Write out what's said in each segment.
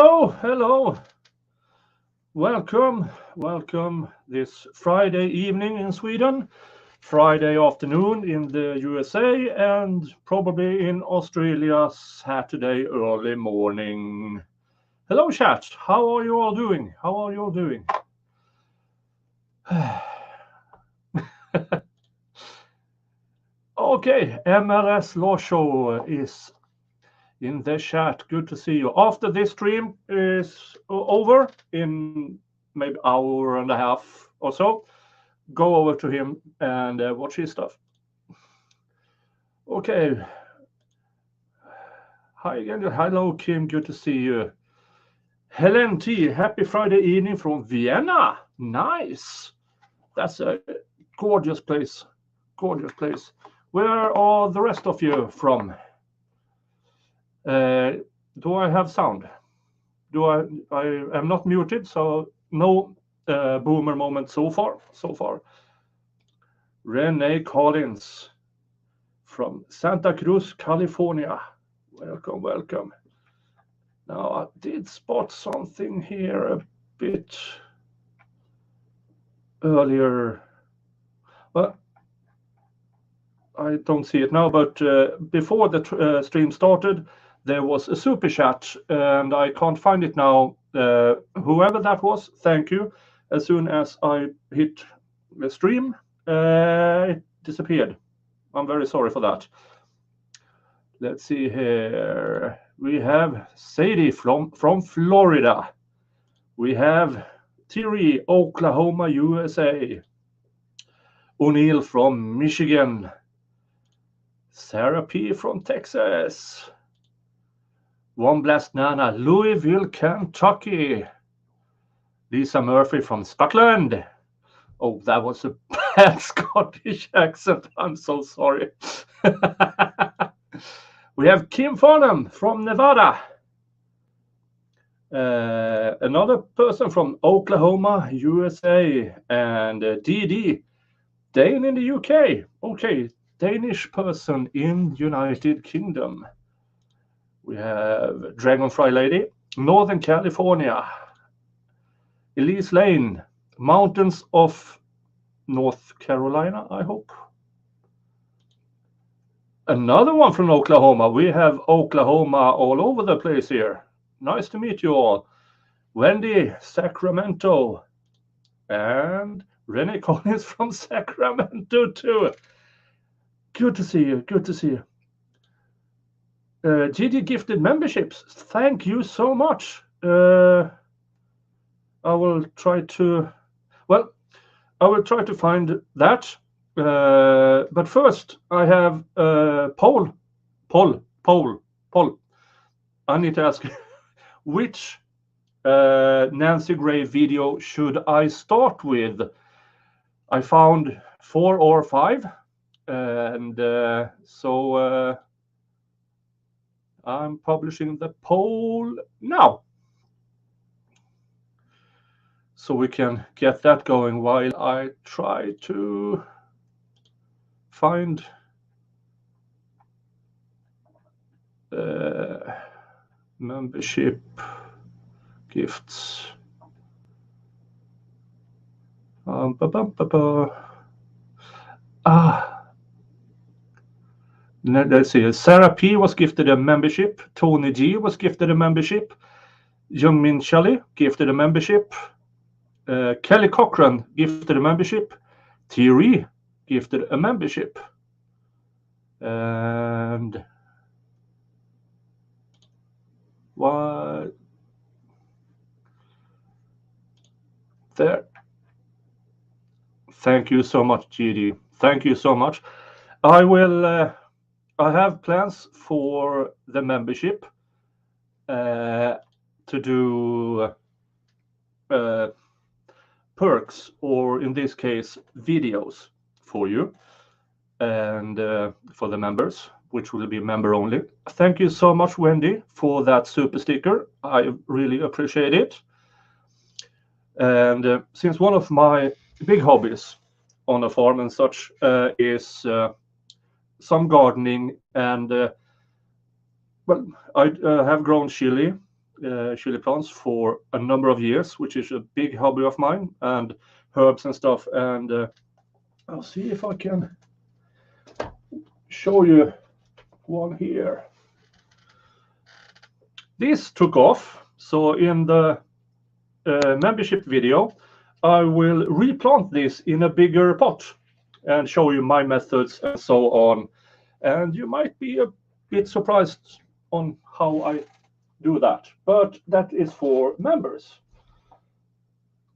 Hello. Welcome this Friday evening in Sweden, Friday afternoon in the USA, and probably in Australia Saturday early morning. Hello, chat. How are you all doing? Okay, MLS Law Show is in the chat. Good to see you. After this stream is over in maybe hour and a half or so, go over to him and watch his stuff. Okay. Hi again. Hello, Kim. Good to see you. Helen T. Happy Friday evening from Vienna. Nice. That's a gorgeous place. Where are the rest of you from? Do I have sound? I am not muted, so no boomer moment so far. Renee Collins from Santa Cruz, California. Welcome. Now I did spot something here a bit earlier. Well, I don't see it now, but before the stream started, there was a super chat, and I can't find it now. Whoever that was, thank you. As soon as I hit the stream, it disappeared. I'm very sorry for that. Let's see here. We have Sadie from Florida. We have Thierry, Oklahoma, USA. O'Neill from Michigan. Sarah P. from Texas. One Blast Nana, Louisville, Kentucky. Lisa Murphy from Scotland. Oh, that was a bad Scottish accent. I'm so sorry. We have Kim Farnham from Nevada. Another person from Oklahoma, USA. And DD, Dane in the UK. Okay, Danish person in United Kingdom. We have Dragonfly Lady, Northern California. Elise Lane, mountains of North Carolina, I hope. Another one from Oklahoma. We have Oklahoma all over the place here. Nice to meet you all. Wendy, Sacramento. And Renee Collins from Sacramento too. Good to see you. GG gifted memberships. Thank you so much. I will try to find that. But first, I have poll. I need to ask you, which Nancy Gray video should I start with? I found 4 or 5, and so I'm publishing the poll now, so we can get that going while I try to find membership gifts. Let's see. Sarah P was gifted a membership. Tony G was gifted a membership. Jungmin Shelley gifted a membership. Kelly Cochran gifted a membership. Thierry gifted a membership. And what? There. Thank you so much, GD. Thank you so much. I have plans for the membership to do perks, or in this case, videos for you and for the members, which will be member only. Thank you so much, Wendy, for that super sticker. I really appreciate it. And since one of my big hobbies on a farm and such is some gardening, and well, I have grown chili chili plants for a number of years, which is a big hobby of mine, and herbs and stuff. And I'll see if I can show you one here. This took off, so in the membership video I will replant this in a bigger pot and show you my methods and so on, and you might be a bit surprised on how I do that, but that is for members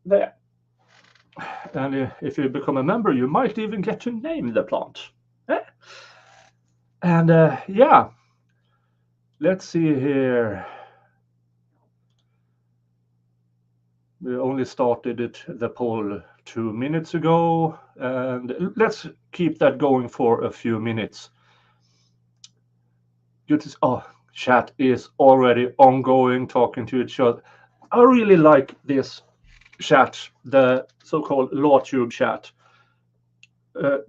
there. And if you become a member, you might even get to name the plant. And yeah, let's see here. We only started the poll 2 minutes ago, and let's keep that going for a few minutes. Chat is already ongoing, talking to each other. I really like this chat, the so-called LawTube chat,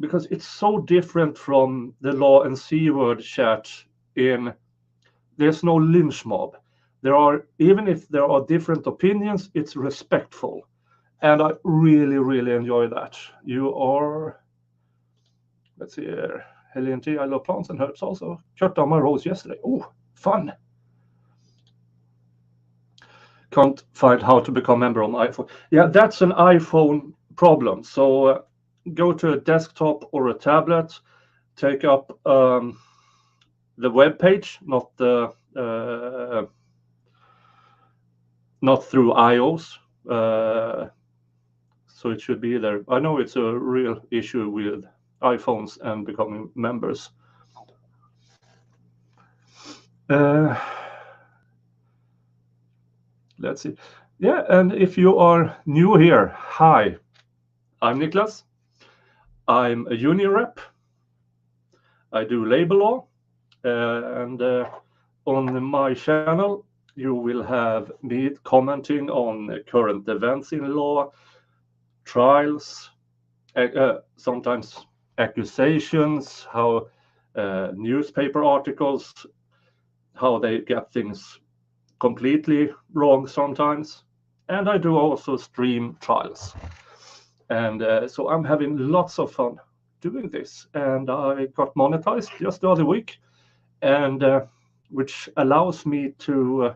because it's so different from the Law and C-word chat. There's no lynch mob. Even if there are different opinions, it's respectful, and I really, really enjoy that. Let's see here, Helian T, I love plants and herbs also. Cut down my rose yesterday. Oh, fun. Can't find how to become member on iPhone. Yeah, that's an iPhone problem. So go to a desktop or a tablet, take up the web page, not through iOS. So it should be there. I know it's a real issue with iPhones and becoming members. Let's see. Yeah, and if you are new here, hi, I'm Niklas. I'm a union rep. I do labor law, and on my channel you will have me commenting on current events in law, trials, sometimes accusations, how newspaper articles, how they get things completely wrong sometimes. And I do also stream trials. And so I'm having lots of fun doing this. And I got monetized just the other week, and which allows me to,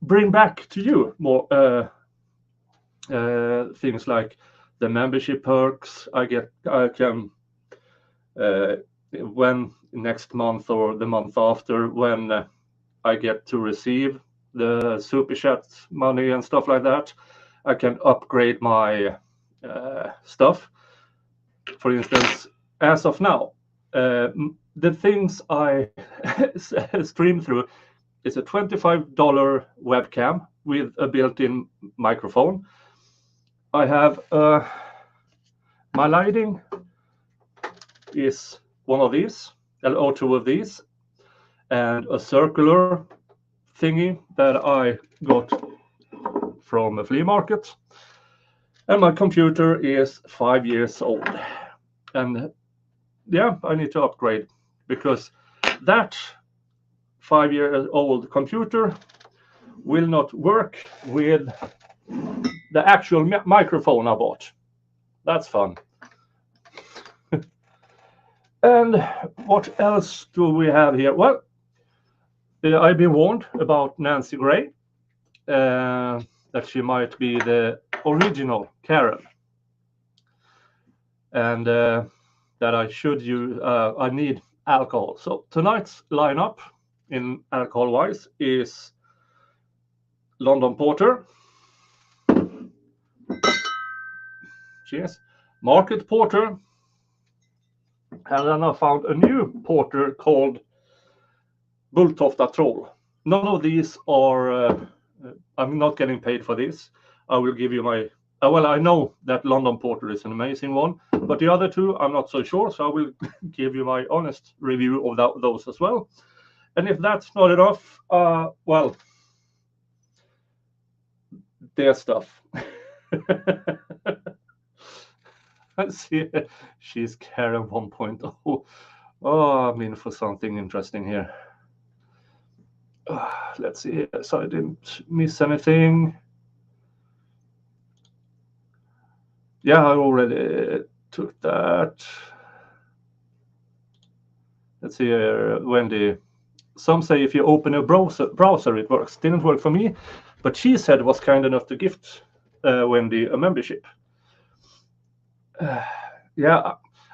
bring back to you more things like the membership perks I can when next month or the month after, when I get to receive the super chat money and stuff like that, I can upgrade my stuff. For instance, as of now, the things I stream through is a $25 webcam with a built-in microphone. I have my lighting is one of these, or two of these, and a circular thingy that I got from a flea market. And my computer is 5 years old. And yeah, I need to upgrade, because that 5-year-old computer will not work with the actual microphone I bought. That's fun. And what else do we have here? Well, I've been warned about Nancy Gray, that she might be the original Karen, and that I should use. I need alcohol. So tonight's lineup in alcohol-wise is London Porter. Cheers. Market Porter. And then I found a new porter called Bulltofta Troll. None of these are, I'm not getting paid for this. I will give you my, I know that London Porter is an amazing one, but the other two, I'm not so sure. So I will give you my honest review of those as well. And if that's not enough, their stuff. Let's see. She's Karen 1.0. Oh, I'm in for something interesting here. Let's see so I didn't miss anything. Yeah, I already took that. Let's see here, Wendy. Some say if you open a browser it works. Didn't work for me, but she said was kind enough to gift Wendy a membership. Yeah,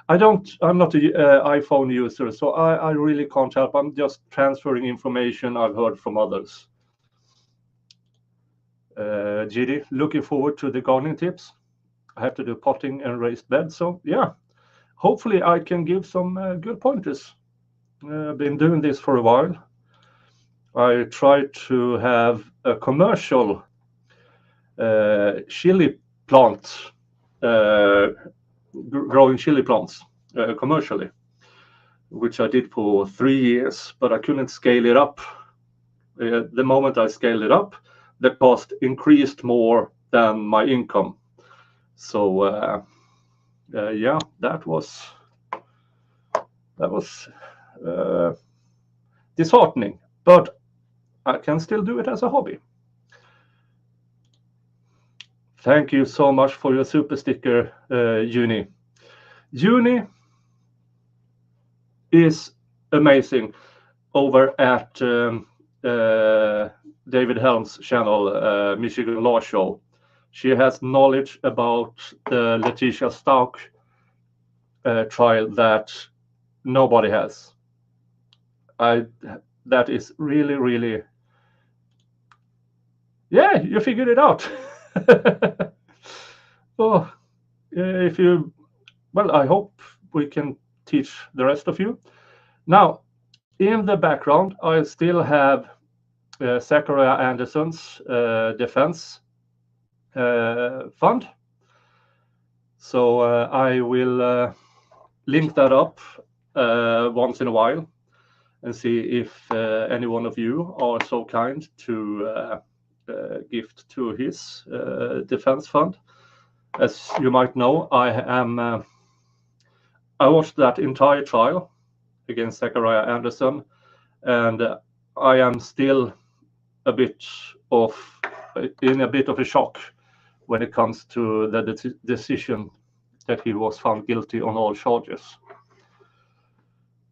I'm not an iPhone user, so I really can't help. I'm just transferring information I've heard from others. GD, looking forward to the gardening tips. I have to do potting and raised beds, so yeah, hopefully I can give some good pointers. I've been doing this for a while. I tried to have a commercial chili plant, growing chili plants commercially, which I did for 3 years, but I couldn't scale it up. The moment I scaled it up, the cost increased more than my income. So yeah, that was disheartening, but I can still do it as a hobby. Thank you so much for your super sticker, Juni. Juni is amazing over at David Helm's channel, Michigan Law Show. She has knowledge about the Letitia Stauk trial that nobody has. That is really, really. Yeah, you figured it out. Oh, if you, well, I hope we can teach the rest of you. Now, in the background, I still have Zachariah Anderson's defense fund. So I will link that up once in a while and see if any one of you are so kind to gift to his defense fund. As you might know, I watched that entire trial against Zachariah Anderson, and I am still in a bit of a shock when it comes to the decision that he was found guilty on all charges.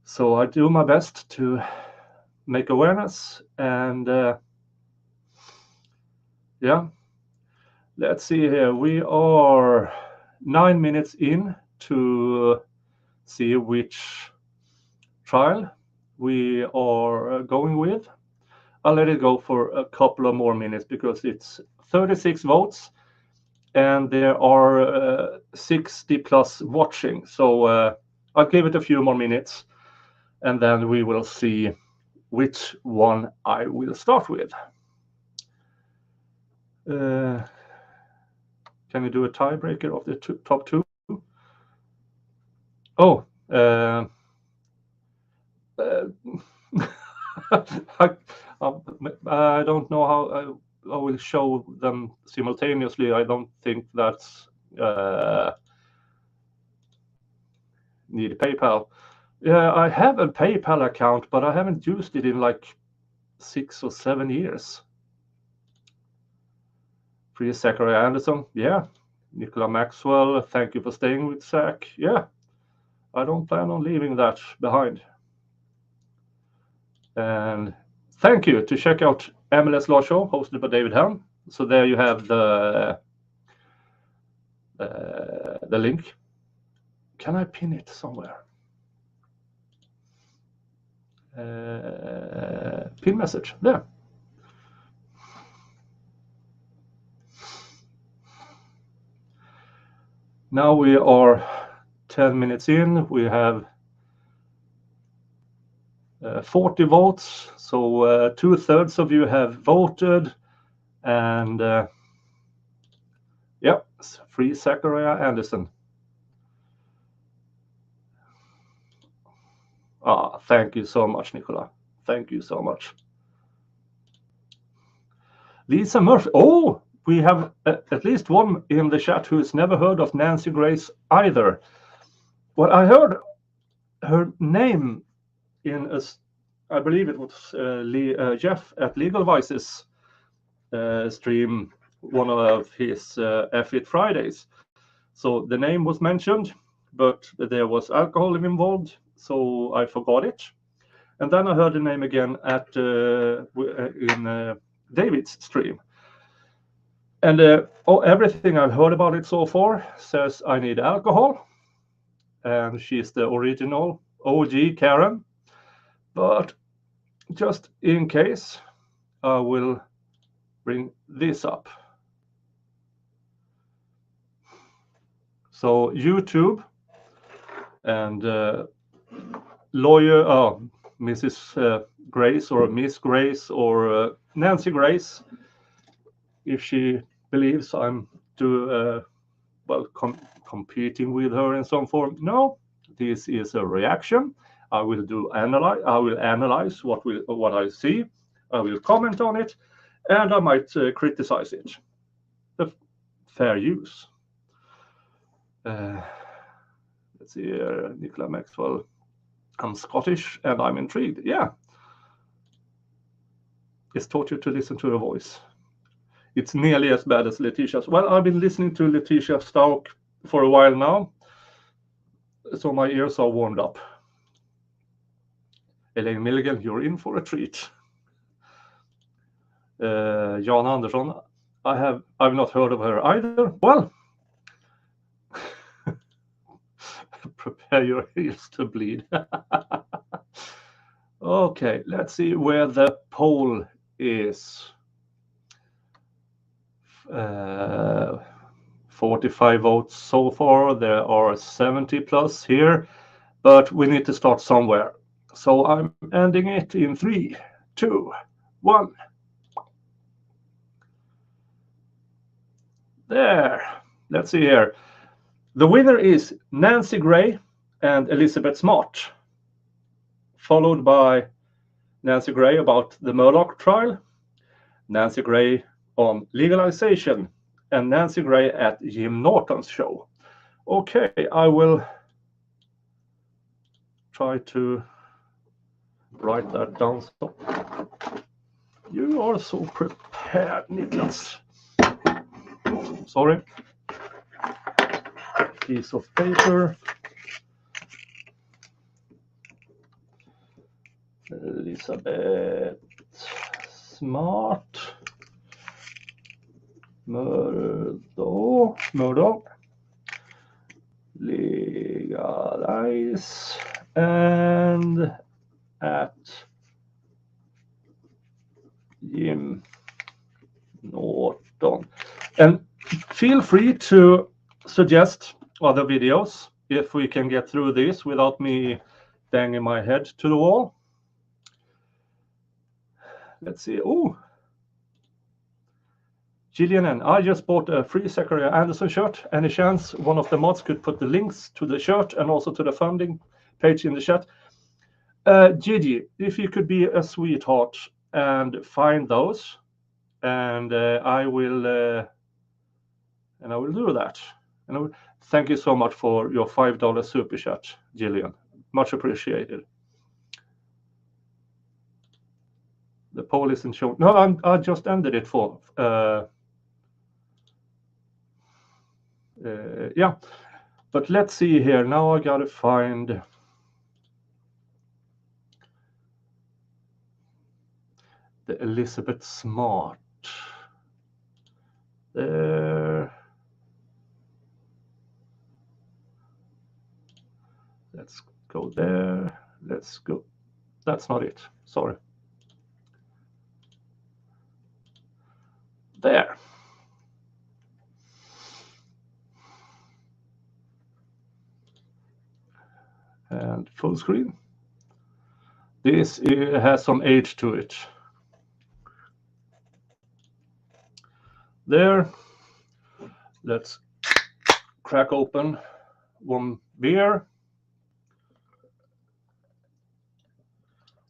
So I do my best to make awareness, and yeah, let's see here. We are 9 minutes in to see which trial we are going with. I'll let it go for a couple of more minutes because it's 36 votes and there are 60 plus watching. So I'll give it a few more minutes and then we will see which one I will start with. Can we do a tiebreaker of the top two? Oh, I don't know how I will show them simultaneously. I don't think that's need PayPal. Yeah, I have a PayPal account, but I haven't used it in like 6 or 7 years. Free Zachariah Anderson, yeah. Nicola Maxwell, thank you for staying with Zach. Yeah, I don't plan on leaving that behind. And thank you to check out MLS Law Show hosted by David Helm. So there you have the link. Can I pin it somewhere? Pin message there. Now we are 10 minutes in. We have 40 votes. So 2/3 of you have voted. And yeah, free Zachariah Anderson. Thank you so much, Nicola. Thank you so much. Lisa Murphy. Oh, we have at least one in the chat who's never heard of Nancy Grace either. Well, I heard her name in I believe it was Jeff at Legal Vices stream, one of his F-It Fridays. So the name was mentioned, but there was alcohol involved, so I forgot it. And then I heard the name again at in David's stream. And everything I've heard about it so far says I need alcohol. And she's the original OG Karen. But just in case, I will bring this up. So YouTube and lawyer, Mrs. Grace or Miss Grace or Nancy Grace, if she believes I'm competing with her in some form. No, this is a reaction. I will analyze what I see. I will comment on it, and I might criticize it. The fair use. Let's see here, Nicola Maxwell. I'm Scottish and I'm intrigued. Yeah. It's taught you to listen to her voice. It's nearly as bad as Letitia's. Well, I've been listening to Letitia Starow for a while now, so my ears are warmed up. Elaine Milligan, you're in for a treat. Jan Andersson, I've not heard of her either. Well, prepare your ears to bleed. Okay, let's see where the poll is. 45 votes so far. There are 70 plus here, but we need to start somewhere. So I'm ending it in 3, 2, 1. There. Let's see here. The winner is Nancy Gray and Elizabeth Smart, followed by Nancy Gray about the Murdoch trial, Nancy Gray on legalization, and Nancy Gray at Jim Norton's show. Okay, I will try to write that down. So you are so prepared, Niklas. Sorry. Piece of paper. Elizabeth Smart. Murdoch. Legalize and at Jim Norton. And feel free to suggest other videos if we can get through this without me banging my head to the wall. Let's see. Oh, Gillian, and I just bought a free Zachariah Anderson shirt. Any chance one of the mods could put the links to the shirt and also to the funding page in the chat? Gigi, if you could be a sweetheart and find those, and I will do that. And thank you so much for your $5 super chat, Gillian. Much appreciated. The poll isn't shown. No, I just ended it for. Yeah, but let's see here. Now I gotta find the Elizabeth Smart. There. Let's go there. Let's go. That's not it. Sorry. There. And full screen. This has some age to it. There. Let's crack open one beer.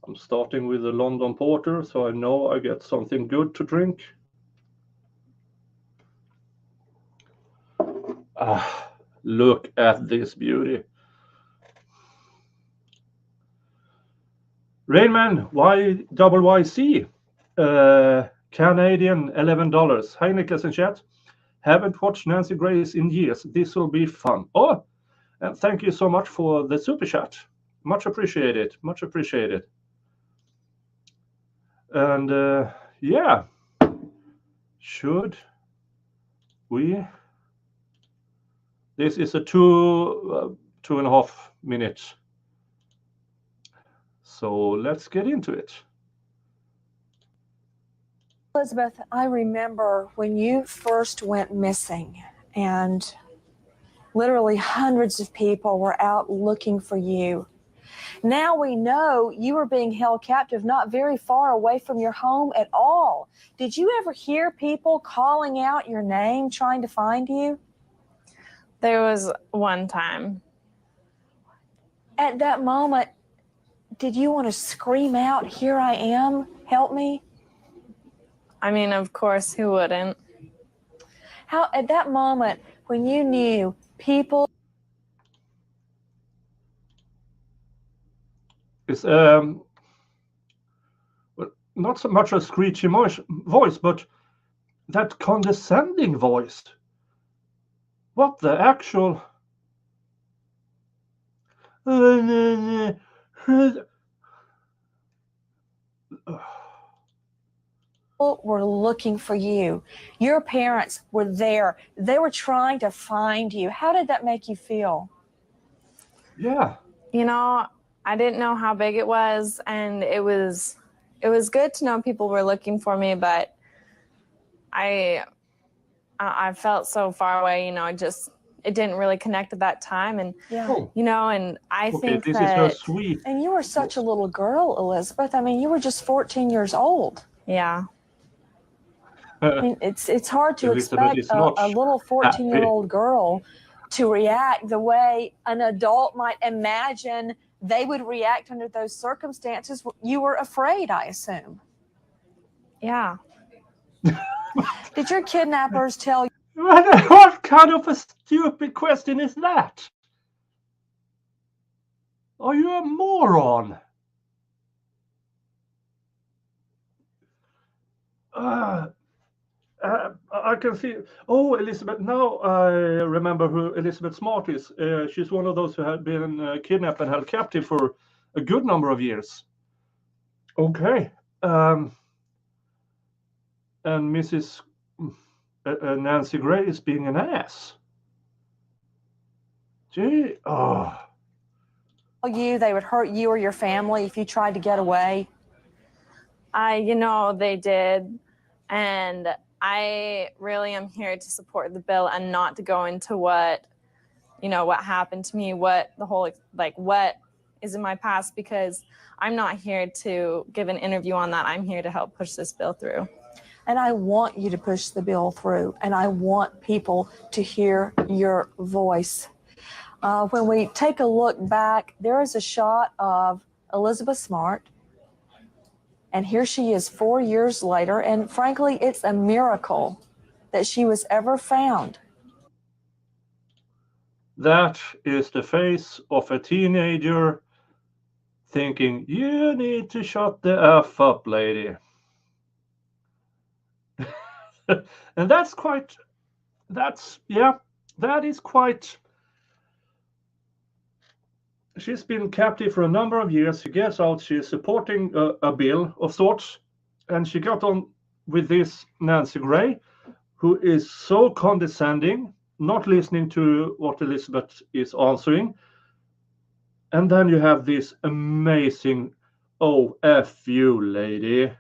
I'm starting with the London Porter, so I know I get something good to drink. Ah, look at this beauty. Rainman YYC, Canadian $11. Hi Nicholas in chat. Haven't watched Nancy Grace in years. This will be fun. Oh, and thank you so much for the super chat. Much appreciated. Much appreciated. And yeah, should we? This is a 2.5 minutes. So let's get into it. Elizabeth, I remember when you first went missing and literally hundreds of people were out looking for you. Now we know you were being held captive not very far away from your home at all. Did you ever hear people calling out your name trying to find you? There was one time. At that moment, did you want to scream out, "Here I am, help me"? I mean, of course, who wouldn't? How, at that moment, when you knew people... It's not so much a screechy voice, but that condescending voice. What the actual... were looking for you. Your parents were there. They were trying to find you. How did that make you feel? Yeah. You know, I didn't know how big it was, and it was good to know people were looking for me, but I felt so far away, you know, it didn't really connect at that time. And, you know, and I think this that... is so sweet. And you were such a little girl, Elizabeth. I mean, you were just 14 years old. Yeah. I mean, it's hard to expect a little 14-year-old girl to react the way an adult might imagine they would react under those circumstances. You were afraid, I assume. Yeah. Did your kidnappers tell you? What kind of a stupid question is that? Are you a moron? I can see. Oh, Elizabeth. Now I remember who Elizabeth Smart is. She's one of those who had been kidnapped and held captive for a good number of years. Okay. And Mrs. Nancy Gray is being an ass. Gee, oh. They would hurt you or your family if you tried to get away? You know, they did. And I really am here to support the bill and not to go into what happened to me, what is in my past, because I'm not here to give an interview on that. I'm here to help push this bill through. And I want you to push the bill through, and I want people to hear your voice. When we take a look back, there is a shot of Elizabeth Smart, and here she is 4 years later, and frankly, it's a miracle that she was ever found. That is the face of a teenager thinking, you need to shut the F up, lady. And that is quite... She's been captive for a number of years. She gets out, she's supporting a bill of sorts, and she got on with this Nancy Gray, who is so condescending, not listening to what Elizabeth is answering. And then you have this amazing, oh, F you, lady.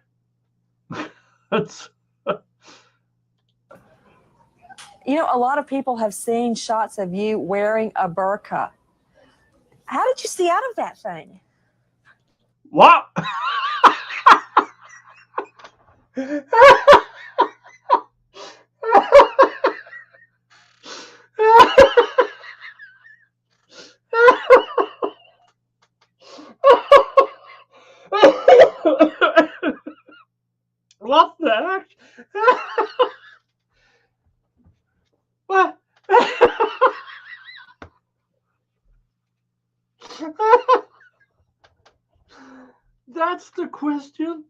You know, a lot of people have seen shots of you wearing a burqa. How did you see out of that thing? What? What the heck? What? That's the question.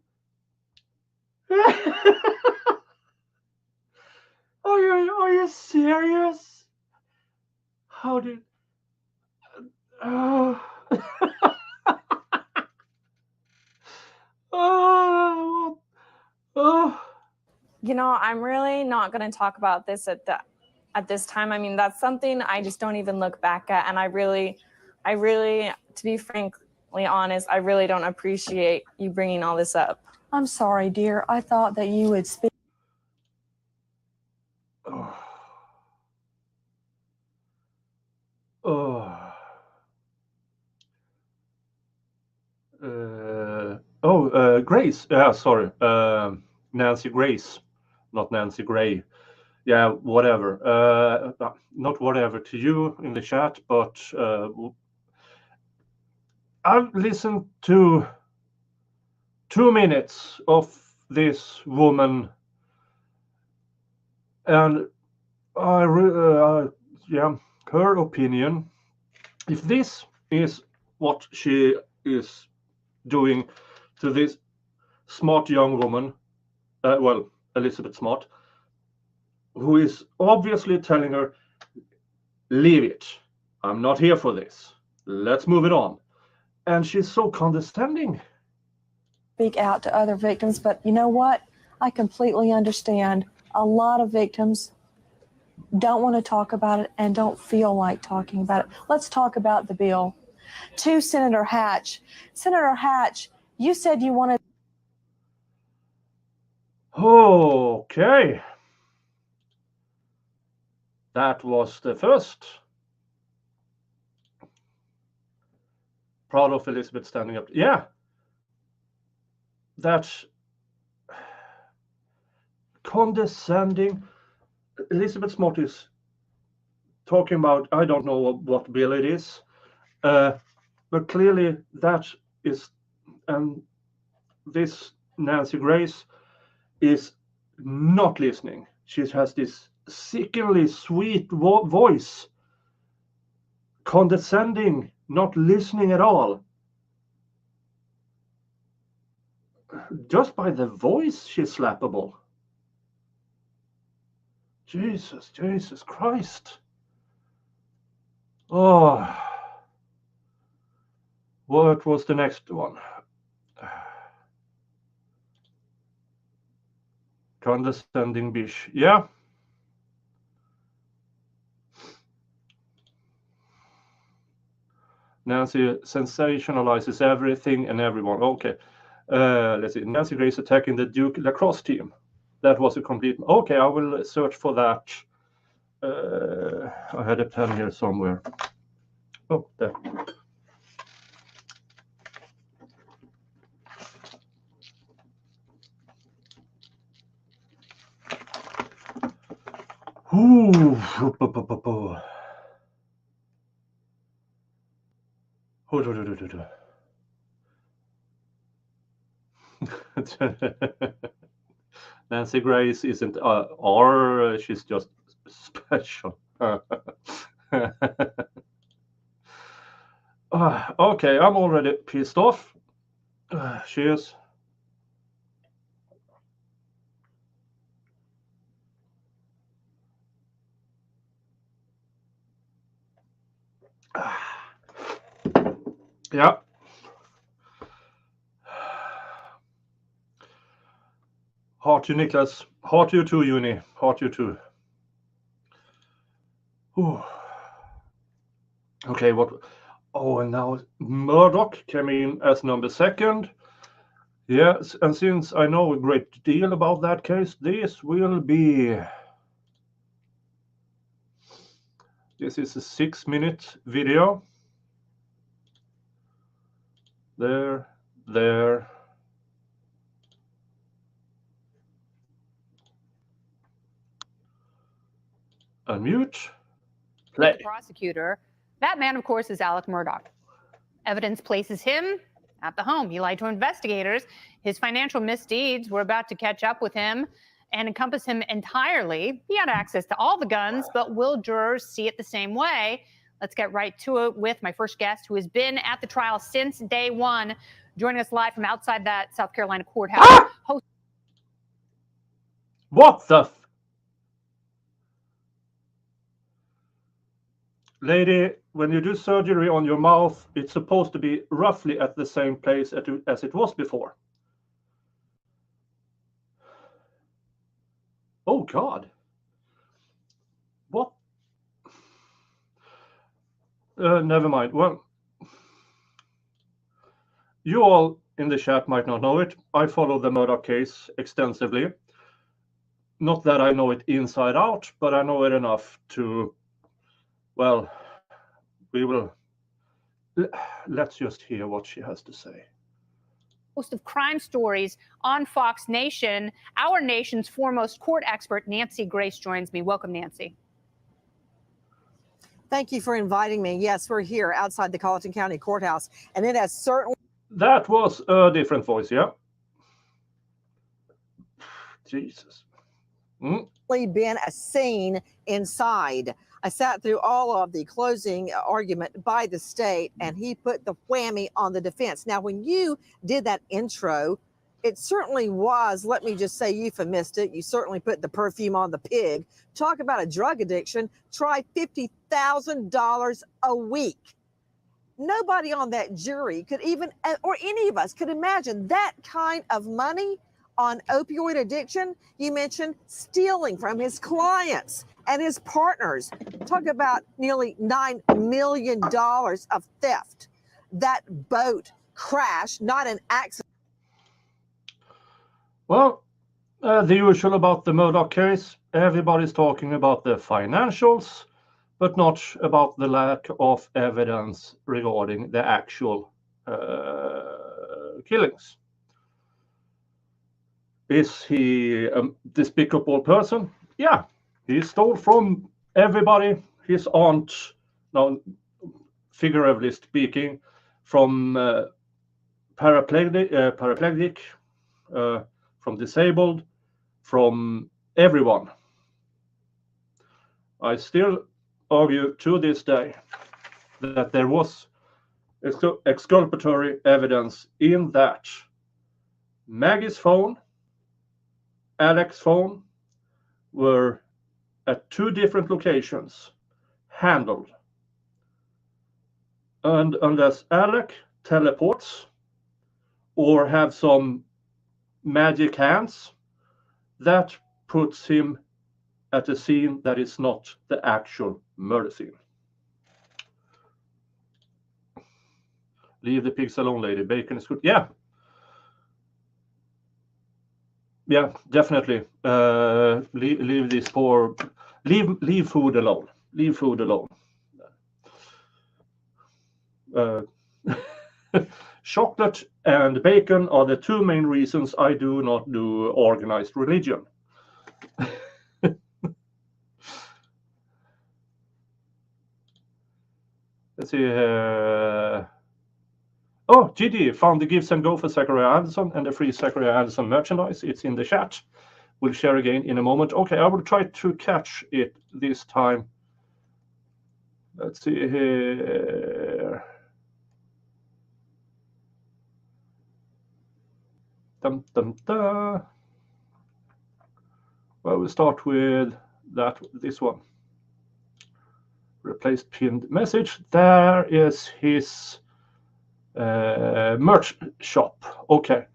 Are you serious? How did? Oh. Oh. Oh. You know, I'm really not going to talk about this at this time. I mean, that's something I just don't even look back at, and I really, to be frankly honest, I really don't appreciate you bringing all this up. I'm sorry, dear. I thought that you would speak. Oh. Grace. Yeah, sorry. Nancy Grace, not Nancy Gray. Yeah, whatever. Not whatever to you in the chat, but I've listened to 2 minutes of this woman, and her opinion. If this is what she is doing to this smart young woman, Elizabeth Smart, who is obviously telling her, leave it. I'm not here for this. Let's move it on. And she's so condescending. Speak out to other victims, but you know what? I completely understand. A lot of victims don't want to talk about it and don't feel like talking about it. Let's talk about the bill. To Senator Hatch. Senator Hatch, you said you wanted. Okay. That was the first. Proud of Elizabeth standing up. Yeah. That condescending. Elizabeth Smart is talking about, I don't know what bill it is, but clearly that is, and this Nancy Grace is not listening. She has this sickeningly sweet voice, condescending, not listening at all. Just by the voice, she's slappable. Jesus Christ. Oh, what was the next one? Condescending bitch. Yeah. Nancy sensationalizes everything and everyone. Okay. Let's see. Nancy Grace attacking the Duke lacrosse team. That was a complete. Okay, I will search for that. I had a pen here somewhere. Oh, there. Ooh. Nancy Grace isn't or she's just special. Okay, I'm already pissed off. Cheers. Yeah. Heart you, Niklas. Heart you too, Uni. Heart you too. Ooh. Okay, what? Oh, and now Murdoch came in as number 2nd. Yes, and since I know a great deal about that case, this is a 6-minute video. There. Unmute. Play. The prosecutor. That man, of course, is Alec Murdaugh. Evidence places him at the home. He lied to investigators. His financial misdeeds were about to catch up with him and encompass him entirely. He had access to all the guns, but will jurors see it the same way? Let's get right to it with my first guest, who has been at the trial since day one. Joining us live from outside that South Carolina courthouse. What the? Lady, when you do surgery on your mouth, it's supposed to be roughly at the same place as it was before. Oh, God. What? Never mind. Well, you all in the chat might not know it. I follow the Murdoch case extensively. Not that I know it inside out, but I know it enough to, well, let's just hear what she has to say. Host of Crime Stories on Fox Nation. Our nation's foremost court expert, Nancy Grace, joins me. Welcome, Nancy. Thank you for inviting me. Yes, we're here outside the Colleton County Courthouse, and it has certainly... That was a different voice, yeah. Jesus. been a scene inside. I sat through all of the closing argument by the state, and he put the whammy on the defense. Now, when you did that intro, it certainly was, let me just say, euphemistic. You certainly put the perfume on the pig. Talk about a drug addiction. Try $50,000 a week. Nobody on that jury could even, or any of us could imagine that kind of money on opioid addiction. You mentioned stealing from his clients and his partners. Talk about nearly $9 million of theft. That boat crash, not an accident. Well, the usual about the Murdoch case. Everybody's talking about the financials, but not about the lack of evidence regarding the actual killings. Is he a despicable person? Yeah, he stole from everybody. His aunt, now figuratively speaking, from paraplegic, from disabled, from everyone. I still argue to this day that there was exculpatory evidence in that Maggie's phone, Alex's phone were at two different locations handled. And unless Alec teleports or have some magic hands, that puts him at a scene that is not the actual murder scene. Leave the pigs alone, lady. Bacon is good. Yeah. Yeah, definitely. Leave this poor. Leave food alone. Leave food alone. Chocolate and bacon are the two main reasons I do not do organized religion. Let's see. Oh, GD found the Gives and Go for Zachariah Anderson and the free Zachariah Anderson merchandise. It's in the chat. We'll share again in a moment. Okay, I will try to catch it this time. Let's see here. Dum, dum, dum. Well, we'll start with this one. Replace pinned message. There is his merch shop. Okay.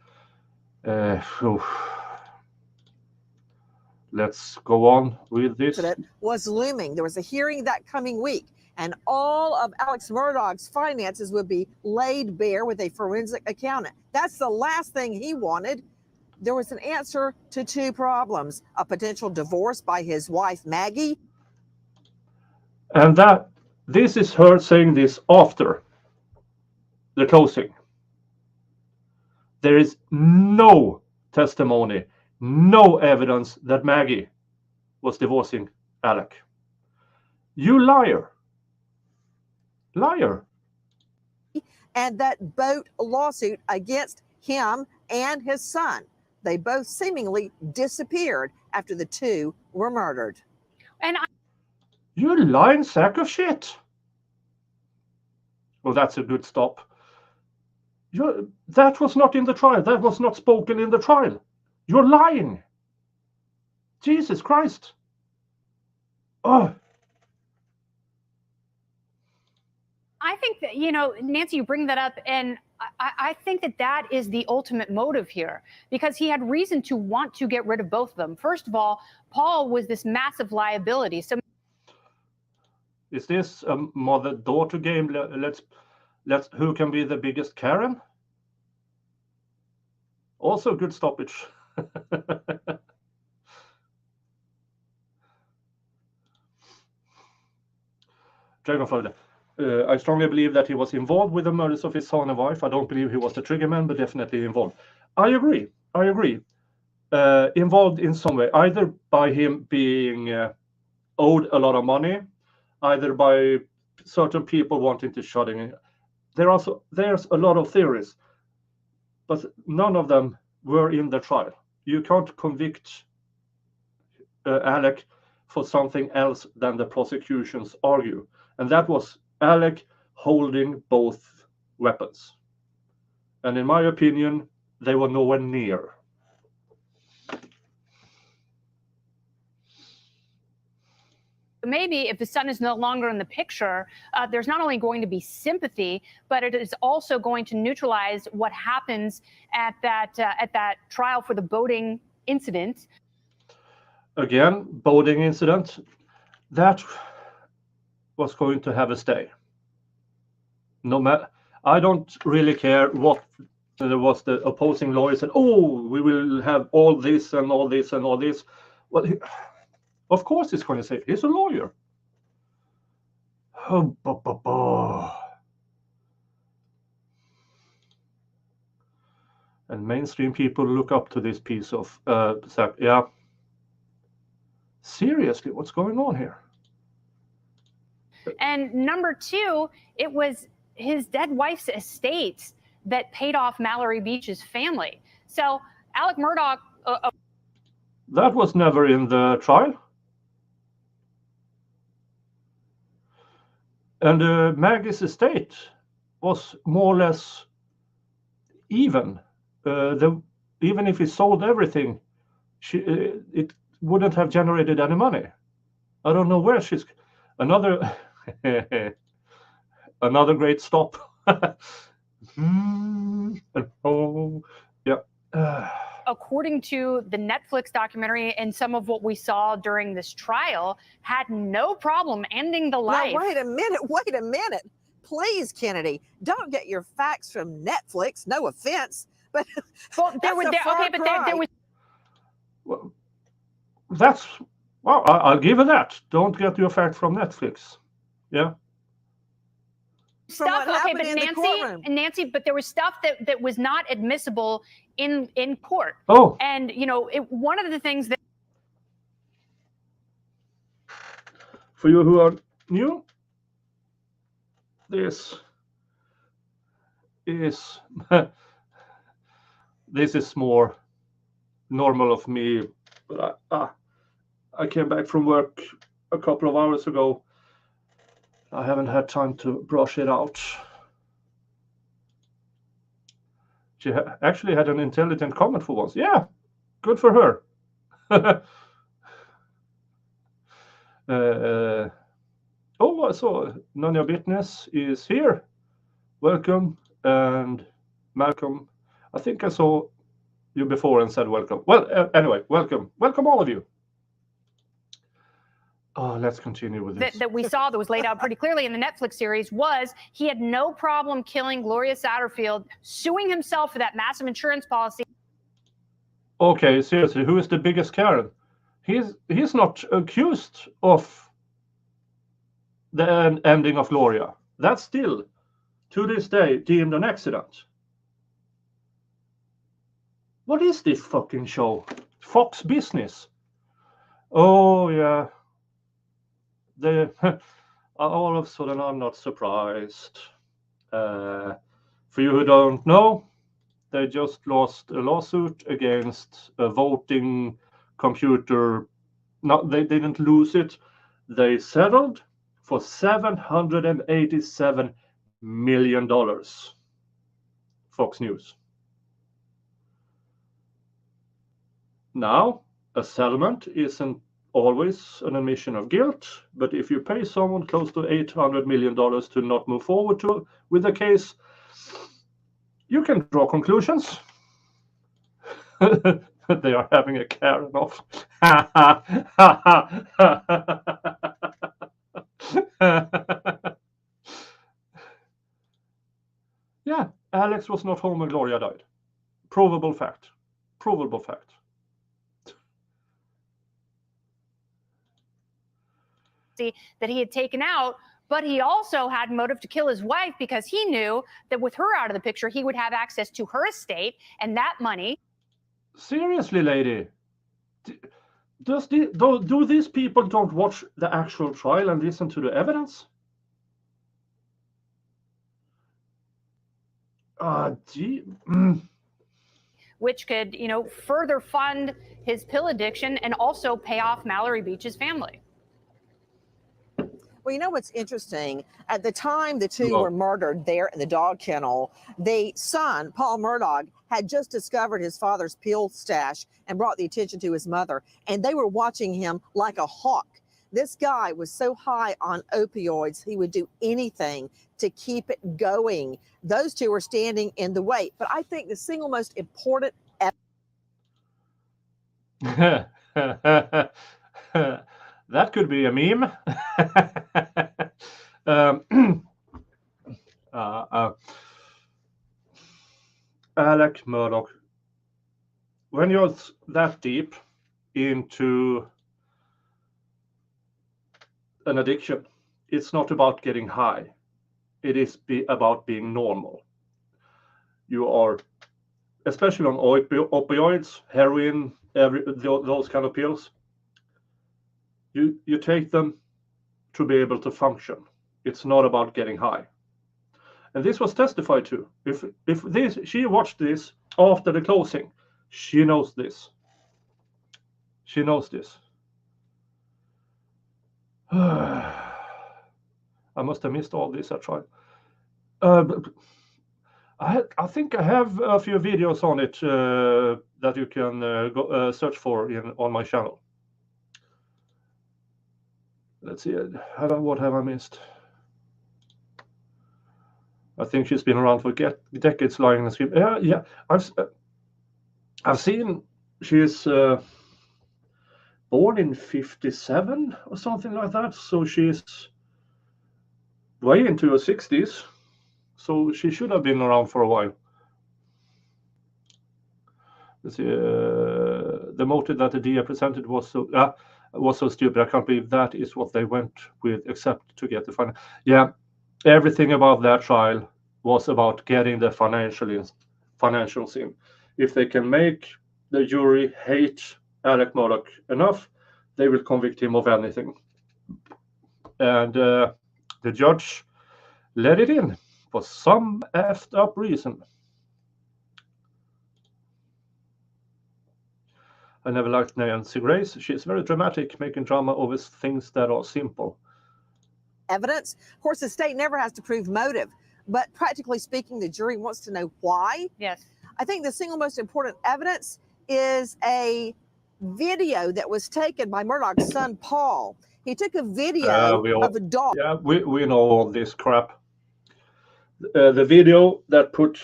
Let's go on with this. Was looming. There was a hearing that coming week, and all of Alex Murdaugh's finances would be laid bare with a forensic accountant. That's the last thing he wanted. There was an answer to two problems: a potential divorce by his wife, Maggie. And this is her saying this after the closing. There is no testimony, no evidence that Maggie was divorcing Alec. You liar. Liar. And that boat lawsuit against him and his son. They both seemingly disappeared after the two were murdered. And You lying sack of shit. Well, that's a good stop. That was not in the trial. That was not spoken in the trial. You're lying. Jesus Christ. Oh. I think that, Nancy, you bring that up, and I think that is the ultimate motive here, because he had reason to want to get rid of both of them. First of all, Paul was this massive liability. So, is this a mother-daughter game? Let's who can be the biggest Karen? Also good stoppage. Dragonflowder. I strongly believe that he was involved with the murders of his son and wife. I don't believe he was the triggerman, but definitely involved. I agree. Involved in some way, either by him being owed a lot of money, either by certain people wanting to shut him in. There's a lot of theories, but none of them were in the trial. You can't convict Alec for something else than the prosecutions argue, and that was Alec holding both weapons. And in my opinion, they were nowhere near. maybe if the son is no longer in the picture, there's not only going to be sympathy, but it is also going to neutralize what happens at that trial for the boating incident. Again, boating incident, that was going to have a stay. No matter, I don't really care what there was. The opposing lawyer said, "Oh, we will have all this and all this and all this." Well, of course he's going to say, he's a lawyer. And mainstream people look up to this piece of yeah. Seriously, what's going on here? And number two, it was his dead wife's estate that paid off Mallory Beach's family. So Alec Murdaugh... that was never in the trial. And Maggie's estate was more or less even. Even if he sold everything, it wouldn't have generated any money. I don't know where she's... Another great stop. Oh, yeah. According to the Netflix documentary and some of what we saw during this trial, had no problem ending the life. Now, wait a minute. Please, Kennedy, don't get your facts from Netflix. No offense, but well, there was Well, that's... Well, I'll give her that. Don't get your fact from Netflix. Yeah. Stuff, okay, but Nancy, but there was stuff that was not admissible in court. Oh. And one of the things that... For you who are new, this is this is more normal of me. But I came back from work a couple of hours ago. I haven't had time to brush it out. She actually had an intelligent comment for once. Yeah, good for her. Oh, I saw Nanya Bitness is here. Welcome. And Malcolm, I think I saw you before and said welcome. Well, anyway, welcome. Welcome all of you. Oh, let's continue with this. That we saw that was laid out pretty clearly in the Netflix series was he had no problem killing Gloria Satterfield, suing himself for that massive insurance policy. Okay, seriously, who is the biggest Karen? He's not accused of the ending of Gloria. That's still, to this day, deemed an accident. What is this fucking show? Fox Business. Oh, yeah. All of a sudden, I'm not surprised. For you who don't know, they just lost a lawsuit against a voting computer. No, they didn't lose it. They settled for $787 million Fox News. Now, a settlement isn't always an admission of guilt, but if you pay someone close to $800 million to not move forward with the case, you can draw conclusions. They are having a Karen off. Yeah, Alex was not home when Gloria died. Provable fact. Provable fact. That he had taken out, but he also had motive to kill his wife because he knew that with her out of the picture, he would have access to her estate and that money. Seriously, lady, do these people don't watch the actual trial and listen to the evidence? Which could, further fund his pill addiction and also pay off Mallory Beach's family. Well, you know what's interesting? At the time the two were murdered there in the dog kennel, the son, Paul Murdaugh, had just discovered his father's pill stash and brought the attention to his mother, and they were watching him like a hawk. This guy was so high on opioids, he would do anything to keep it going. Those two were standing in the way. But I think the single most important that could be a meme. Alec Murdaugh, when you're that deep into an addiction, it's not about getting high. It is about being normal. You are, especially on opioids, heroin, those kind of pills, you take them to be able to function. It's not about getting high. And this was testified to. If she watched this after the closing, she knows this. She knows this. I must have missed all this. I tried. I think I have a few videos on it that you can go search for on my channel. Let's see. What have I missed? I think she's been around for decades, lying in the street. Yeah. I've seen she's born in 57 or something like that. So she's way into her 60s. So she should have been around for a while. Let's see, the motive that the DA presented was so stupid. I can't believe that is what they went with, except to get the final. Yeah, everything about that trial was about getting the financials in. If they can make the jury hate Alec Murdaugh enough, they will convict him of anything. And the judge let it in for some effed up reason. I never liked Nancy Grace. She's very dramatic, making drama over things that are simple. Evidence. Of course, the state never has to prove motive, but practically speaking, the jury wants to know why. Yes. I think the single most important evidence is a video that was taken by Murdaugh's son, Paul. He took a video of a dog. Yeah, we know all this crap. The video that put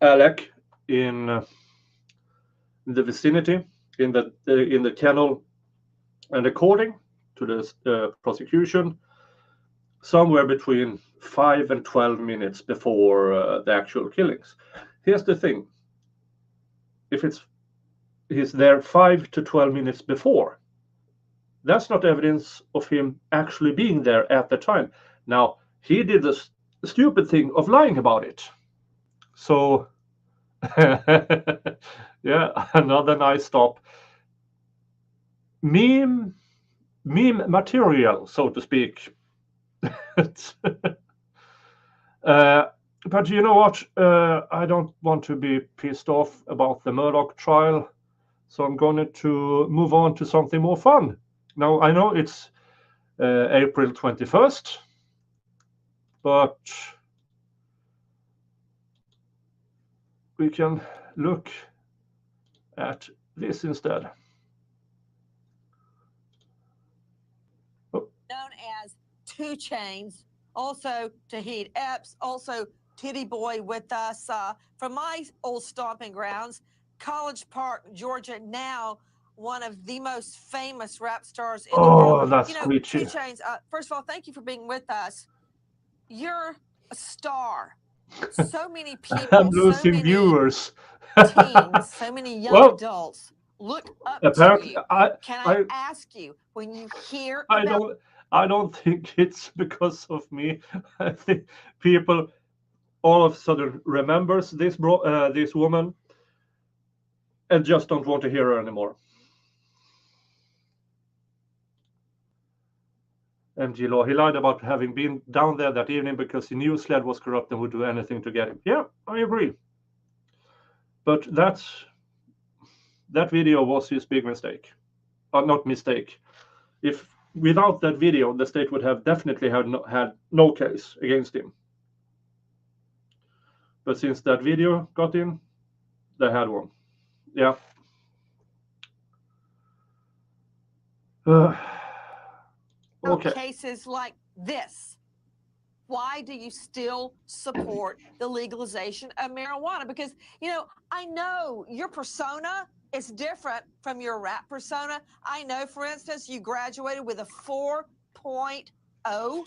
Alec in the vicinity, in the kennel, and according to the prosecution, somewhere between 5 and 12 minutes before the actual killings. Here's the thing: if he's there 5 to 12 minutes before, that's not evidence of him actually being there at the time. Now, he did the stupid thing of lying about it. So, yeah, another nice stop. Meme material, so to speak. But you know what? I don't want to be pissed off about the Murdaugh trial, so I'm going to move on to something more fun. Now, I know it's April 21st, but we can look at this instead. Known as 2 Chainz, also Tahid Epps, also Titty Boy with us from my old stomping grounds, College Park, Georgia, now one of the most famous rap stars in the world. Oh, that's You know, squeegee. 2 Chainz, first of all, thank you for being with us. You're a star. So many people, I'm so losing many viewers. teens, so many young Well, adults look up apparently, to you. Can I ask you, when you hear about I don't think it's because of me. I think people all of a sudden remembers this woman and just don't want to hear her anymore. MG Law, he lied about having been down there that evening because he knew Sled was corrupt and would do anything to get him. Yeah, I agree. But that video was his big mistake. Not mistake. If without that video, the state would have definitely had no case against him. But since that video got in, they had one. Yeah. Okay. cases like this, why do you still support the legalization of marijuana? Because, you know, I know your persona is different from your rap persona. I know, for instance, you graduated with a 4.0.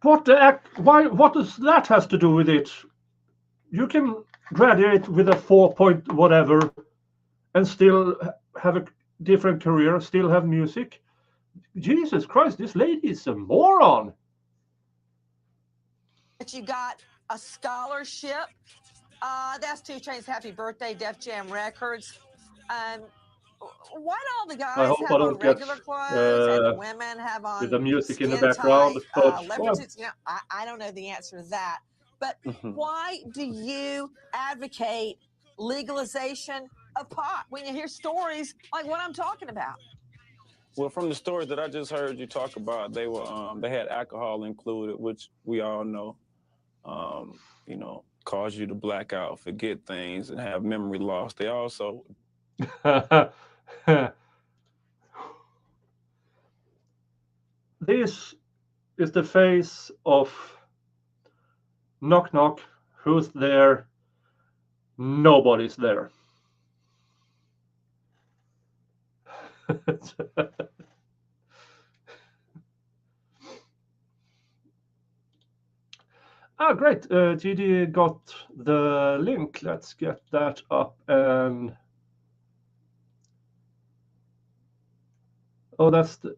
What the heck? Why? What does that has to do with it? You can graduate with a 4 point whatever and still have a different career, still have music. Jesus Christ, this lady is a moron. That you got a scholarship. That's 2 Chainz. Happy birthday, Def Jam Records. Why do all the guys hope I have on don't get, regular clothes and the women have on with the music in the skin background, tight, but leopard well, suits? You know, I don't know the answer to that. But why do you advocate legalization of pot when you hear stories like what I'm talking about? Well, from the stories that I just heard you talk about, they were they had alcohol included, which we all know, you know, cause you to black out, forget things, and have memory loss. They also this is the face of knock knock. Who's there? Nobody's there. Great. GD got the link. Let's get that up. And oh, that's the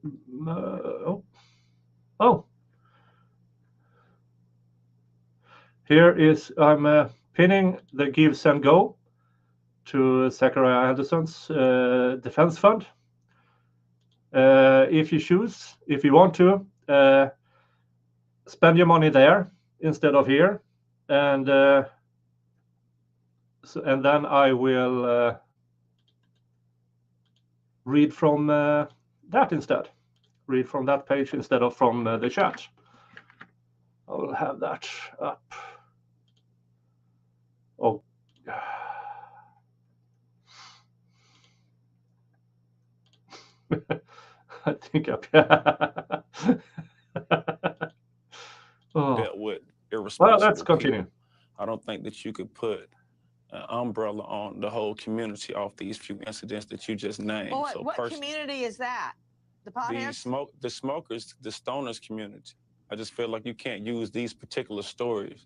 oh. Here is I'm pinning the Give Send Go to Zachariah Anderson's defense fund. If you choose, if you want to, spend your money there instead of here, and and then I will read from that instead. Read from that page instead of from the chat. I will have that up. Oh. I think up. dealt with irresponsible Well, let's continue. people. I don't think that you could put an umbrella on the whole community off these few incidents that you just named. Well, So what community is that? The potheads? the smokers, the stoners community. I just feel like you can't use these particular stories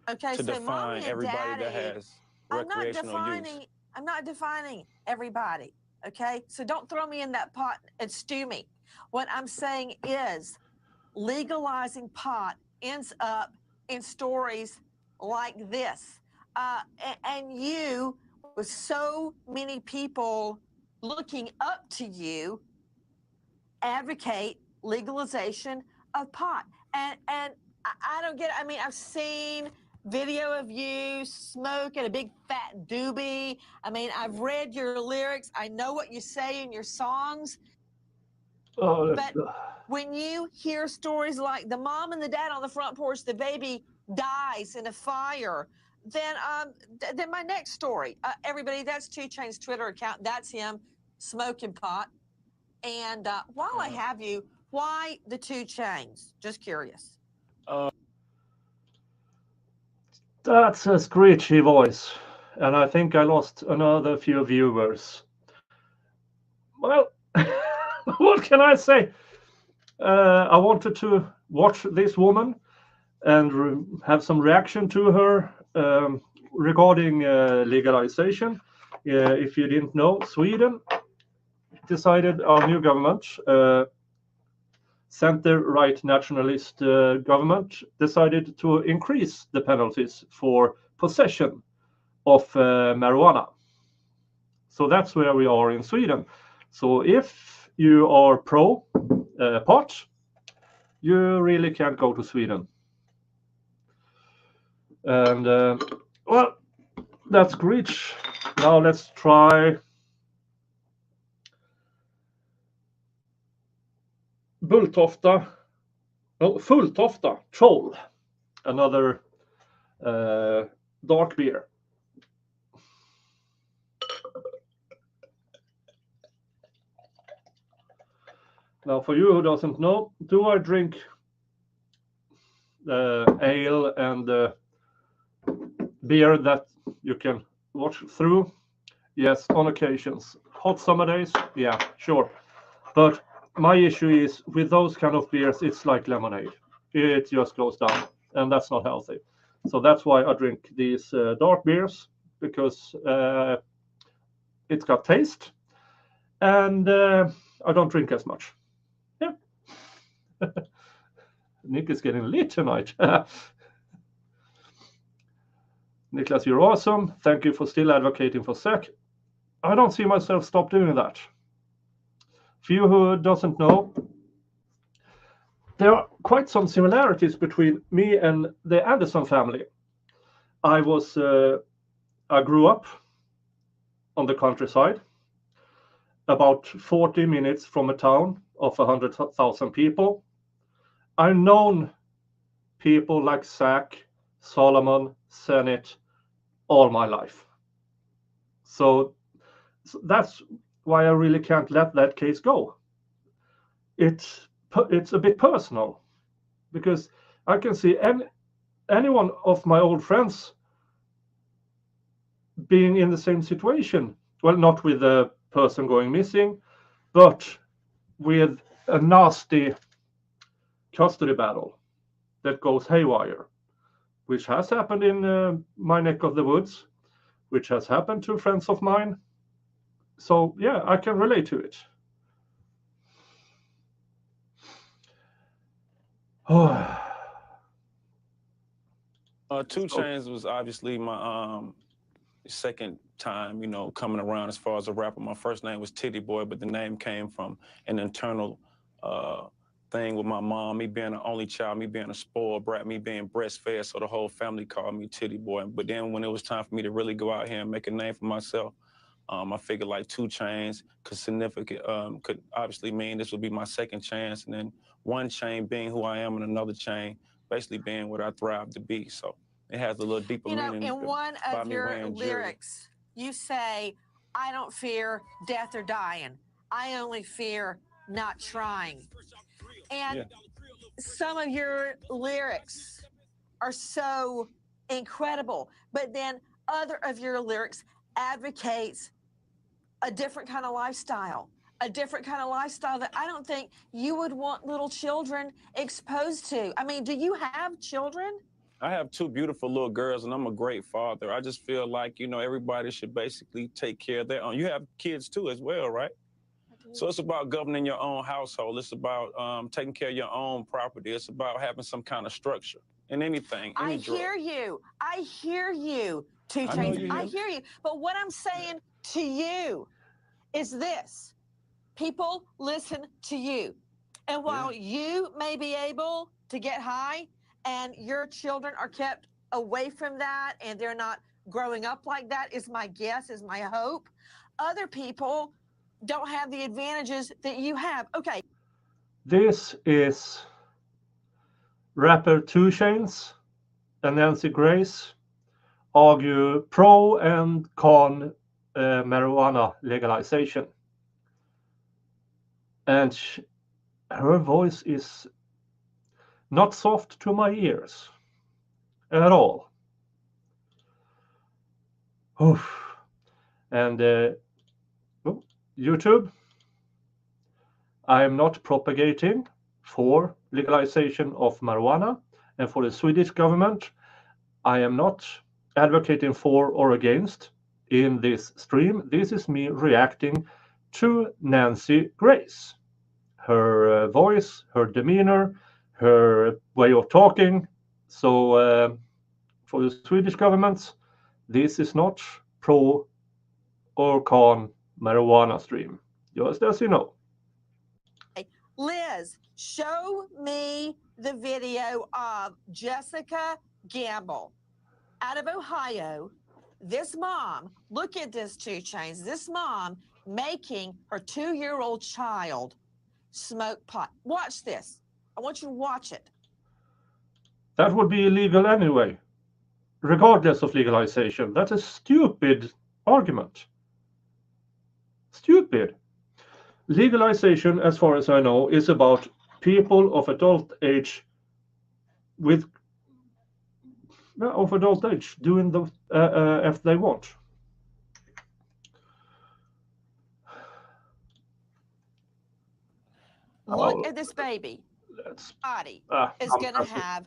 Okay, to so define mommy and everybody that daddy, has recreational use. I'm not defining everybody, okay? So don't throw me in that pot and stew me. What I'm saying is legalizing pot ends up in stories like this. And you, with so many people looking up to you, advocate legalization of pot. And I don't get it. I mean, I've seen video of you smoking a big fat doobie. I mean, I've read your lyrics. I know what you say in your songs. Oh, but when you hear stories like the mom and the dad on the front porch, the baby dies in a fire, then my next story, everybody, that's 2 Chainz's Twitter account. That's him smoking pot. And while I have you, why the 2 Chainz? Just curious. That's a screechy voice, and I think I lost another few viewers. Well, what can I say? I wanted to watch this woman and have some reaction to her regarding legalization. If you didn't know, Sweden decided, our new government, center-right nationalist government, decided to increase the penalties for possession of marijuana. So that's where we are in Sweden. So if you are pro pot, you really can't go to Sweden. And well, that's great. Now let's try Fulltofta Troll, another dark beer. Now, for you who doesn't know, do I drink ale and beer that you can watch through? Yes, on occasions. Hot summer days, yeah, sure. But my issue is with those kind of beers, it's like lemonade. It just goes down, and that's not healthy. So that's why I drink these dark beers, because it's got taste, and I don't drink as much. Yeah. Nick is getting lit tonight. Niklas, you're awesome. Thank you for still advocating for SEC. I don't see myself stop doing that. For you who doesn't know, there are quite some similarities between me and the Anderson family. I grew up on the countryside, about 40 minutes from a town of 100,000 people. I've known people like Zach, Solomon, Senate all my life. So that's why I really can't let that case go. It's a bit personal, because I can see any one of my old friends being in the same situation. Well, not with a person going missing, but with a nasty custody battle that goes haywire, which has happened in my neck of the woods, which has happened to friends of mine. So yeah, I can relate to it. 2 Chainz was obviously my second time, coming around as far as a rapper. My first name was Titty Boy, but the name came from an internal thing with my mom, me being an only child, me being a spoiled brat, me being breastfed, so the whole family called me Titty Boy. But then when it was time for me to really go out here and make a name for myself, I figured like 2 Chainz could obviously mean this would be my second chance, and then 1 chain being who I am, and another chain basically being what I thrive to be. So it has a little deeper meaning. In one of your lyrics, you say, "I don't fear death or dying. I only fear not trying." And some of your lyrics are so incredible, but then other of your lyrics advocates a different kind of lifestyle, that I don't think you would want little children exposed to. I mean, do you have children? I have 2 beautiful little girls, and I'm a great father. I just feel like, everybody should basically take care of their own. You have kids too as well, right? So it's about governing your own household. It's about taking care of your own property. It's about having some kind of structure in anything. I hear you. 2 Chainz. I hear you. But what I'm saying to you is this. People listen to you. And while you may be able to get high and your children are kept away from that and they're not growing up like that, is my guess, is my hope, other people don't have the advantages that you have. Okay. This is rapper 2 Chainz and Nancy Grace argue pro and con marijuana legalization. And her voice is not soft to my ears at all. Oof. And YouTube, I am not propagating for legalization of marijuana, and for the Swedish government, I am not advocating for or against in this stream. This is me reacting to Nancy Grace, her voice, her demeanor, her way of talking. So for the Swedish government, this is not pro or con marijuana stream, just as you know. Liz, show me the video of Jessica Gamble out of Ohio. This mom, look at this 2 Chainz, this mom making her 2-year-old child smoke pot. Watch this. I want you to watch it. That would be illegal anyway, regardless of legalization. That's a stupid argument. Stupid. Legalization, as far as I know, is about people of adult age doing the if they want. Look at this baby. Body is going to have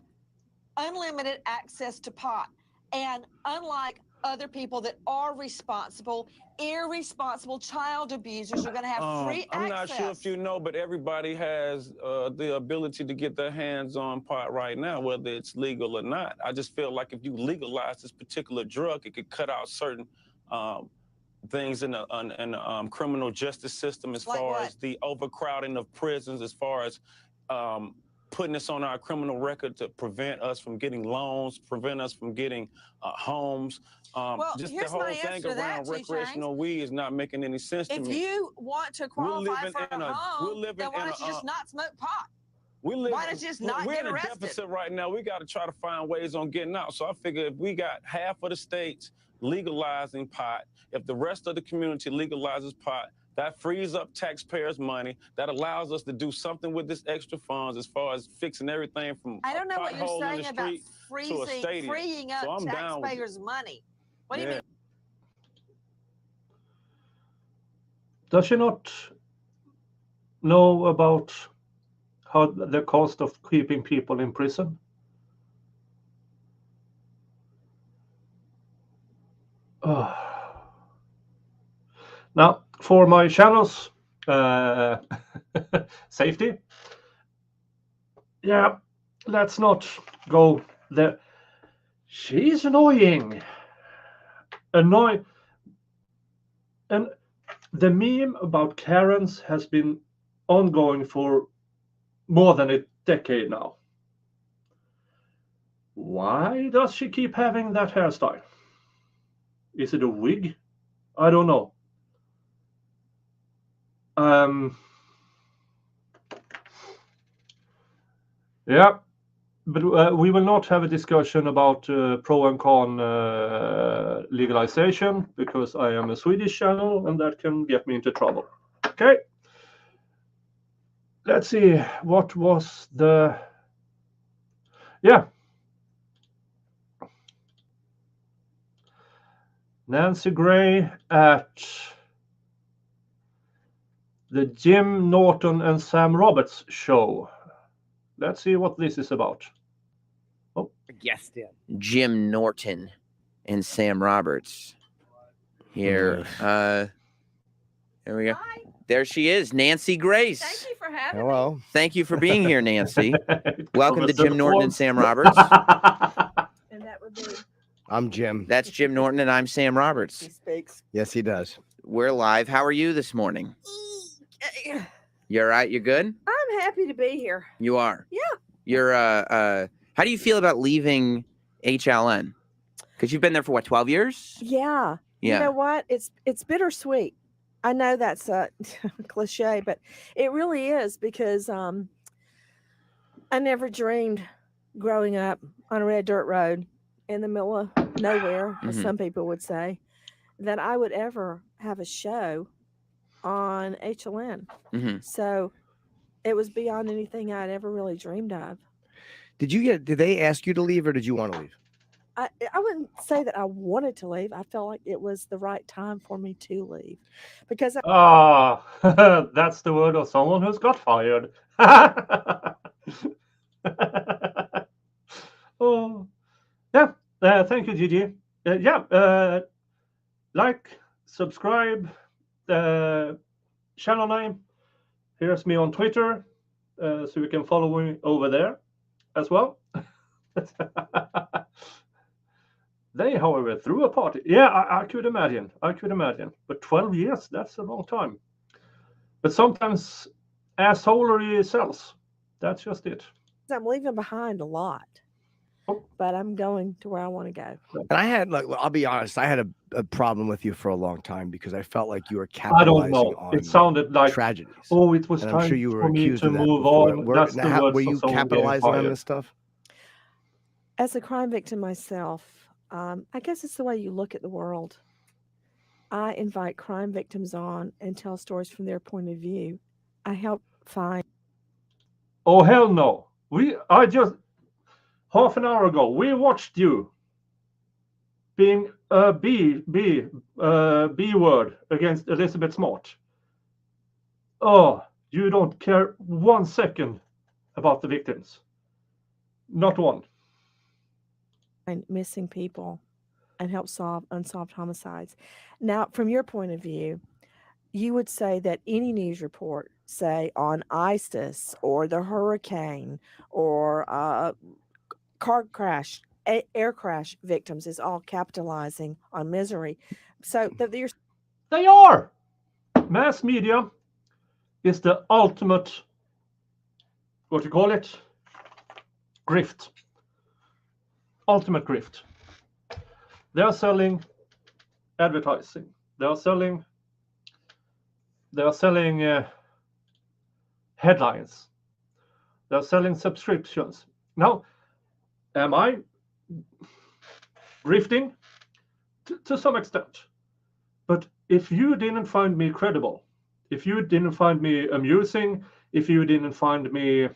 unlimited access to pot. And unlike other people that are responsible, irresponsible child abusers are going to have free access. I'm not sure if you know, but everybody has the ability to get their hands on pot right now, whether it's legal or not. I just feel like if you legalize this particular drug, it could cut out certain things in the criminal justice system, as Like far what? as the overcrowding of prisons, as far as putting this on our criminal record to prevent us from getting loans, prevent us from getting homes. Well, just the here's whole my thing answer to that, around 2 recreational weed is not making any sense to If me. you want to qualify for a home, then why in don't you just not smoke pot? We live, Why don't you just not we're get in a arrested? deficit right now. We got to try to find ways on getting out. So I figure if we got half of the states legalizing pot, if the rest of the community legalizes pot, that frees up taxpayers' money. That allows us to do something with this extra funds as far as fixing everything from I don't know a what you're pothole in saying the about street to a stadium. freeing up So I'm down with it. taxpayers' money. What do you Yeah. mean? Does she not know about how the cost of keeping people in prison? Now, for my channel's safety, yeah, let's not go there. She's annoying. And the meme about Karens has been ongoing for more than a decade now. Why does she keep having that hairstyle? Is it a wig? I don't know. Yeah, but we will not have a discussion about pro and con legalization, because I am a Swedish channel and that can get me into trouble. Okay. Let's see, what was the... Yeah. Nancy Gray at the Jim Norton and Sam Roberts show. Let's see what this is about. Oh, guessed it. Jim Norton and Sam Roberts. Here. There we go. Hi. There she is, Nancy Grace. Thank you for having me. Hello. Thank you for being here, Nancy. Welcome to Covers Jim the Norton and forms. Sam Roberts. And that would be I'm Jim. That's Jim Norton and I'm Sam Roberts. speaks. Yes, he does. We're live. How are you this morning? You all right? You good? I'm happy to be here. You are? Yeah. You're how do you feel about leaving HLN? Because you've been there for what, 12 years? Yeah. Yeah. You know what? It's bittersweet. I know that's a cliche, but it really is, because I never dreamed growing up on a red dirt road in the middle of nowhere, as Mhm. some people would say, that I would ever have a show on HLN. Mhm. So it was beyond anything I'd ever really dreamed of. Did they ask you to leave or did you want to leave? I wouldn't say that I wanted to leave. I felt like it was the right time for me to leave because Ah, that's the word of someone who's got fired. Oh, yeah. Thank you, Gigi. Yeah. Like, subscribe. Channel name. Here's me on Twitter, so you can follow me over there as well. They, however, threw a party. Yeah, I could imagine. But 12 years, that's a long time. But sometimes assholery sells. That's just it. I'm leaving behind a lot. Oh. But I'm going to where I want to go. And I had, like, I'll be honest, I had a problem with you for a long time because I felt like you were I capitalizing don't know. on It sounded like, tragedies. oh, it was And I'm time sure you were for me accused to of that move before. on. Were, That's the how, words were of you someone getting capitalizing on fired. this stuff? As a crime victim myself, I guess it's the way you look at the world. I invite crime victims on and tell stories from their point of view. I help find. Oh, hell no. I just, half an hour ago, we watched you being a B word against Elizabeth Smart. Oh, you don't care 1 second about the victims. Not one. Missing people and help solve unsolved homicides. Now, from your point of view, you would say that any news report, say on ISIS or the hurricane or car crash, air crash victims, is all capitalizing on misery. So They are. Mass media is the ultimate, what you call it, grift. Ultimate grift. They are selling advertising. They are selling headlines. They are selling subscriptions. Now, am I grifting? To some extent. But if you didn't find me credible, if you didn't find me amusing, if you didn't find me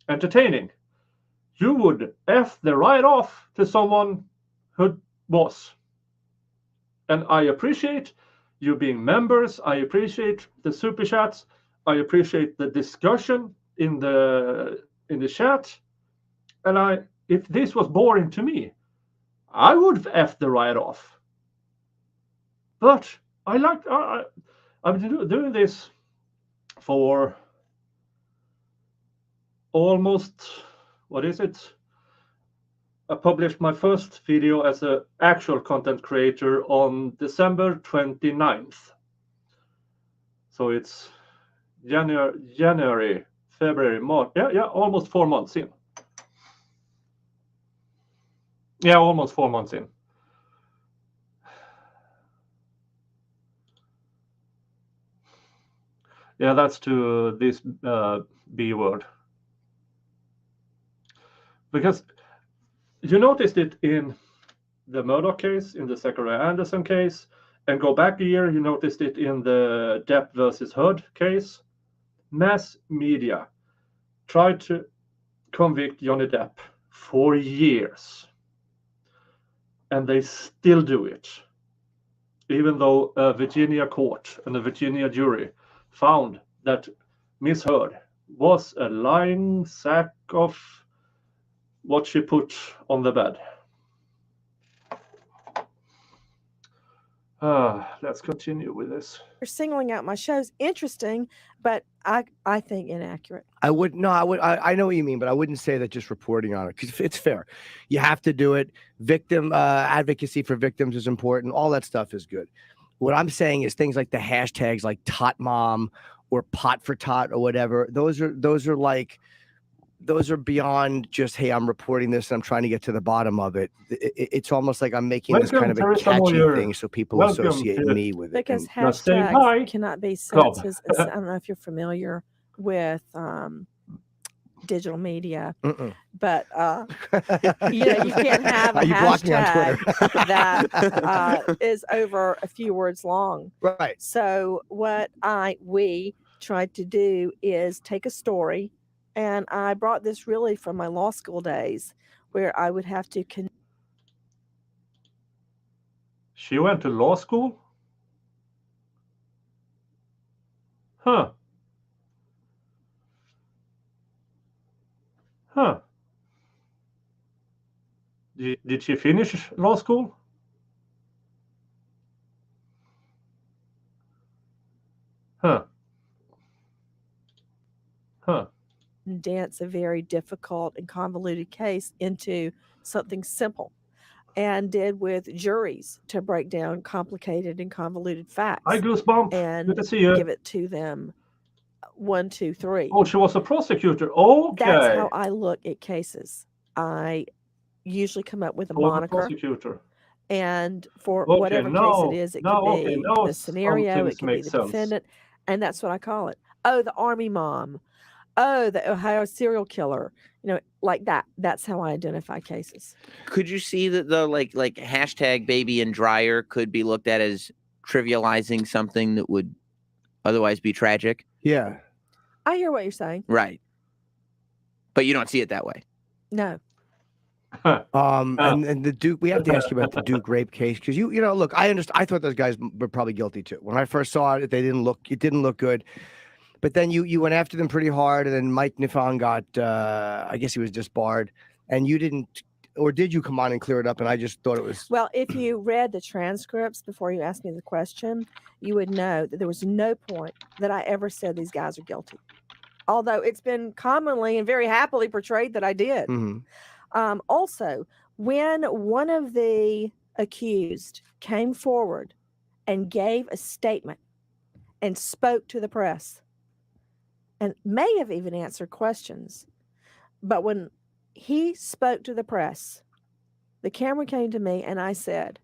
entertaining, you would F the right off to someone who was. And I appreciate you being members. I appreciate the super chats. I appreciate the discussion in the chat. And if this was boring to me, I would F the right off. But I've been doing this for almost, what is it? I published my first video as an actual content creator on December 29th. So it's January, February, March. Yeah, almost 4 months in. Yeah, almost 4 months in. Yeah, that's to this B word. Because you noticed it in the Murdoch case, in the Zachariah Anderson case, and go back a year, you noticed it in the Depp versus Heard case. Mass media tried to convict Johnny Depp for years, and they still do it, even though a Virginia court and a Virginia jury found that Miss Heard was a lying sack of what she put on the bed. Let's continue with this. you're singling out my shows, interesting, but I think inaccurate. I know what you mean, but I wouldn't say that just reporting on it, because it's fair. You have to do it. Victim advocacy for victims is important. All that stuff is good. What I'm saying is things like the hashtags like Tot Mom or Pot for Tot or whatever. Those are beyond just, hey, I'm reporting this and I'm trying to get to the bottom of it. It's almost like I'm making this kind of a catchy thing so people associate me with it. Because And hashtags cannot be sensitive. I don't know if you're familiar with digital media, Mm-mm. but you can't have a You blocked me on hashtag Twitter. that is over a few words long. Right. So what we tried to do is take a story, and I brought this really from my law school days, where I would have to She went to law school? Huh. Huh. Did she finish law school? Huh. Huh. condense a very difficult and convoluted case into something simple, and did with juries to break down complicated and convoluted facts Hi, Goosebump. and Good to see you. give it to them 1, 2, 3. Oh, she was a prosecutor. That's Okay. how I look at cases. I usually come up with a Former moniker, prosecutor. and for Okay, whatever case now, it is, it now, could okay, be now the some scenario, things it could be make the sense. defendant, and that's what I call it. Oh, the Army mom. Oh, the Ohio serial killer. Like that. That's how I identify cases. Could you see that the like hashtag baby and dryer could be looked at as trivializing something that would otherwise be tragic? Yeah. I hear what you're saying. Right. But you don't see it that way. No. And the Duke, we have to ask you about the Duke rape case, because you know, look, I understand. I thought those guys were probably guilty too. When I first saw it, it didn't look good. But then you went after them pretty hard, and then Mike Nifon got, I guess he was disbarred, and you didn't, or did you come on and clear it up? And I just thought it was. Well, if you read the transcripts before you asked me the question, you would know that there was no point that I ever said these guys are guilty. Although it's been commonly and very happily portrayed that I did. Mm-hmm. Also, when one of the accused came forward and gave a statement and spoke to the press, and may have even answered questions, but when he spoke to the press, the camera came to me and I said,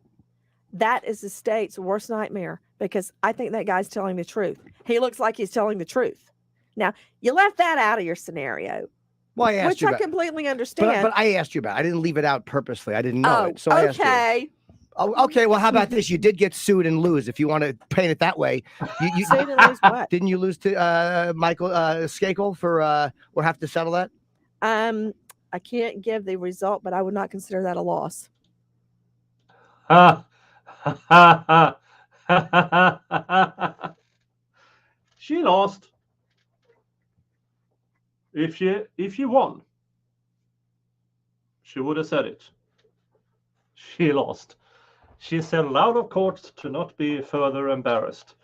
that is the state's worst nightmare, because I think that guy's telling the truth. He looks like he's telling the truth. Now, you left that out of your scenario. Well, I asked which you I about, completely understand. but I asked you about it. I didn't leave it out purposely. I didn't know it. So I asked you. Okay. Oh, okay. Well, how about this? You did get sued and lose. If you want to paint it that way, you Sued and lose what? Didn't you lose to Michael Skakel for or have to settle that? I can't give the result, but I would not consider that a loss. She lost. If she won, she would have said it. She lost. She settled out of court to not be further embarrassed.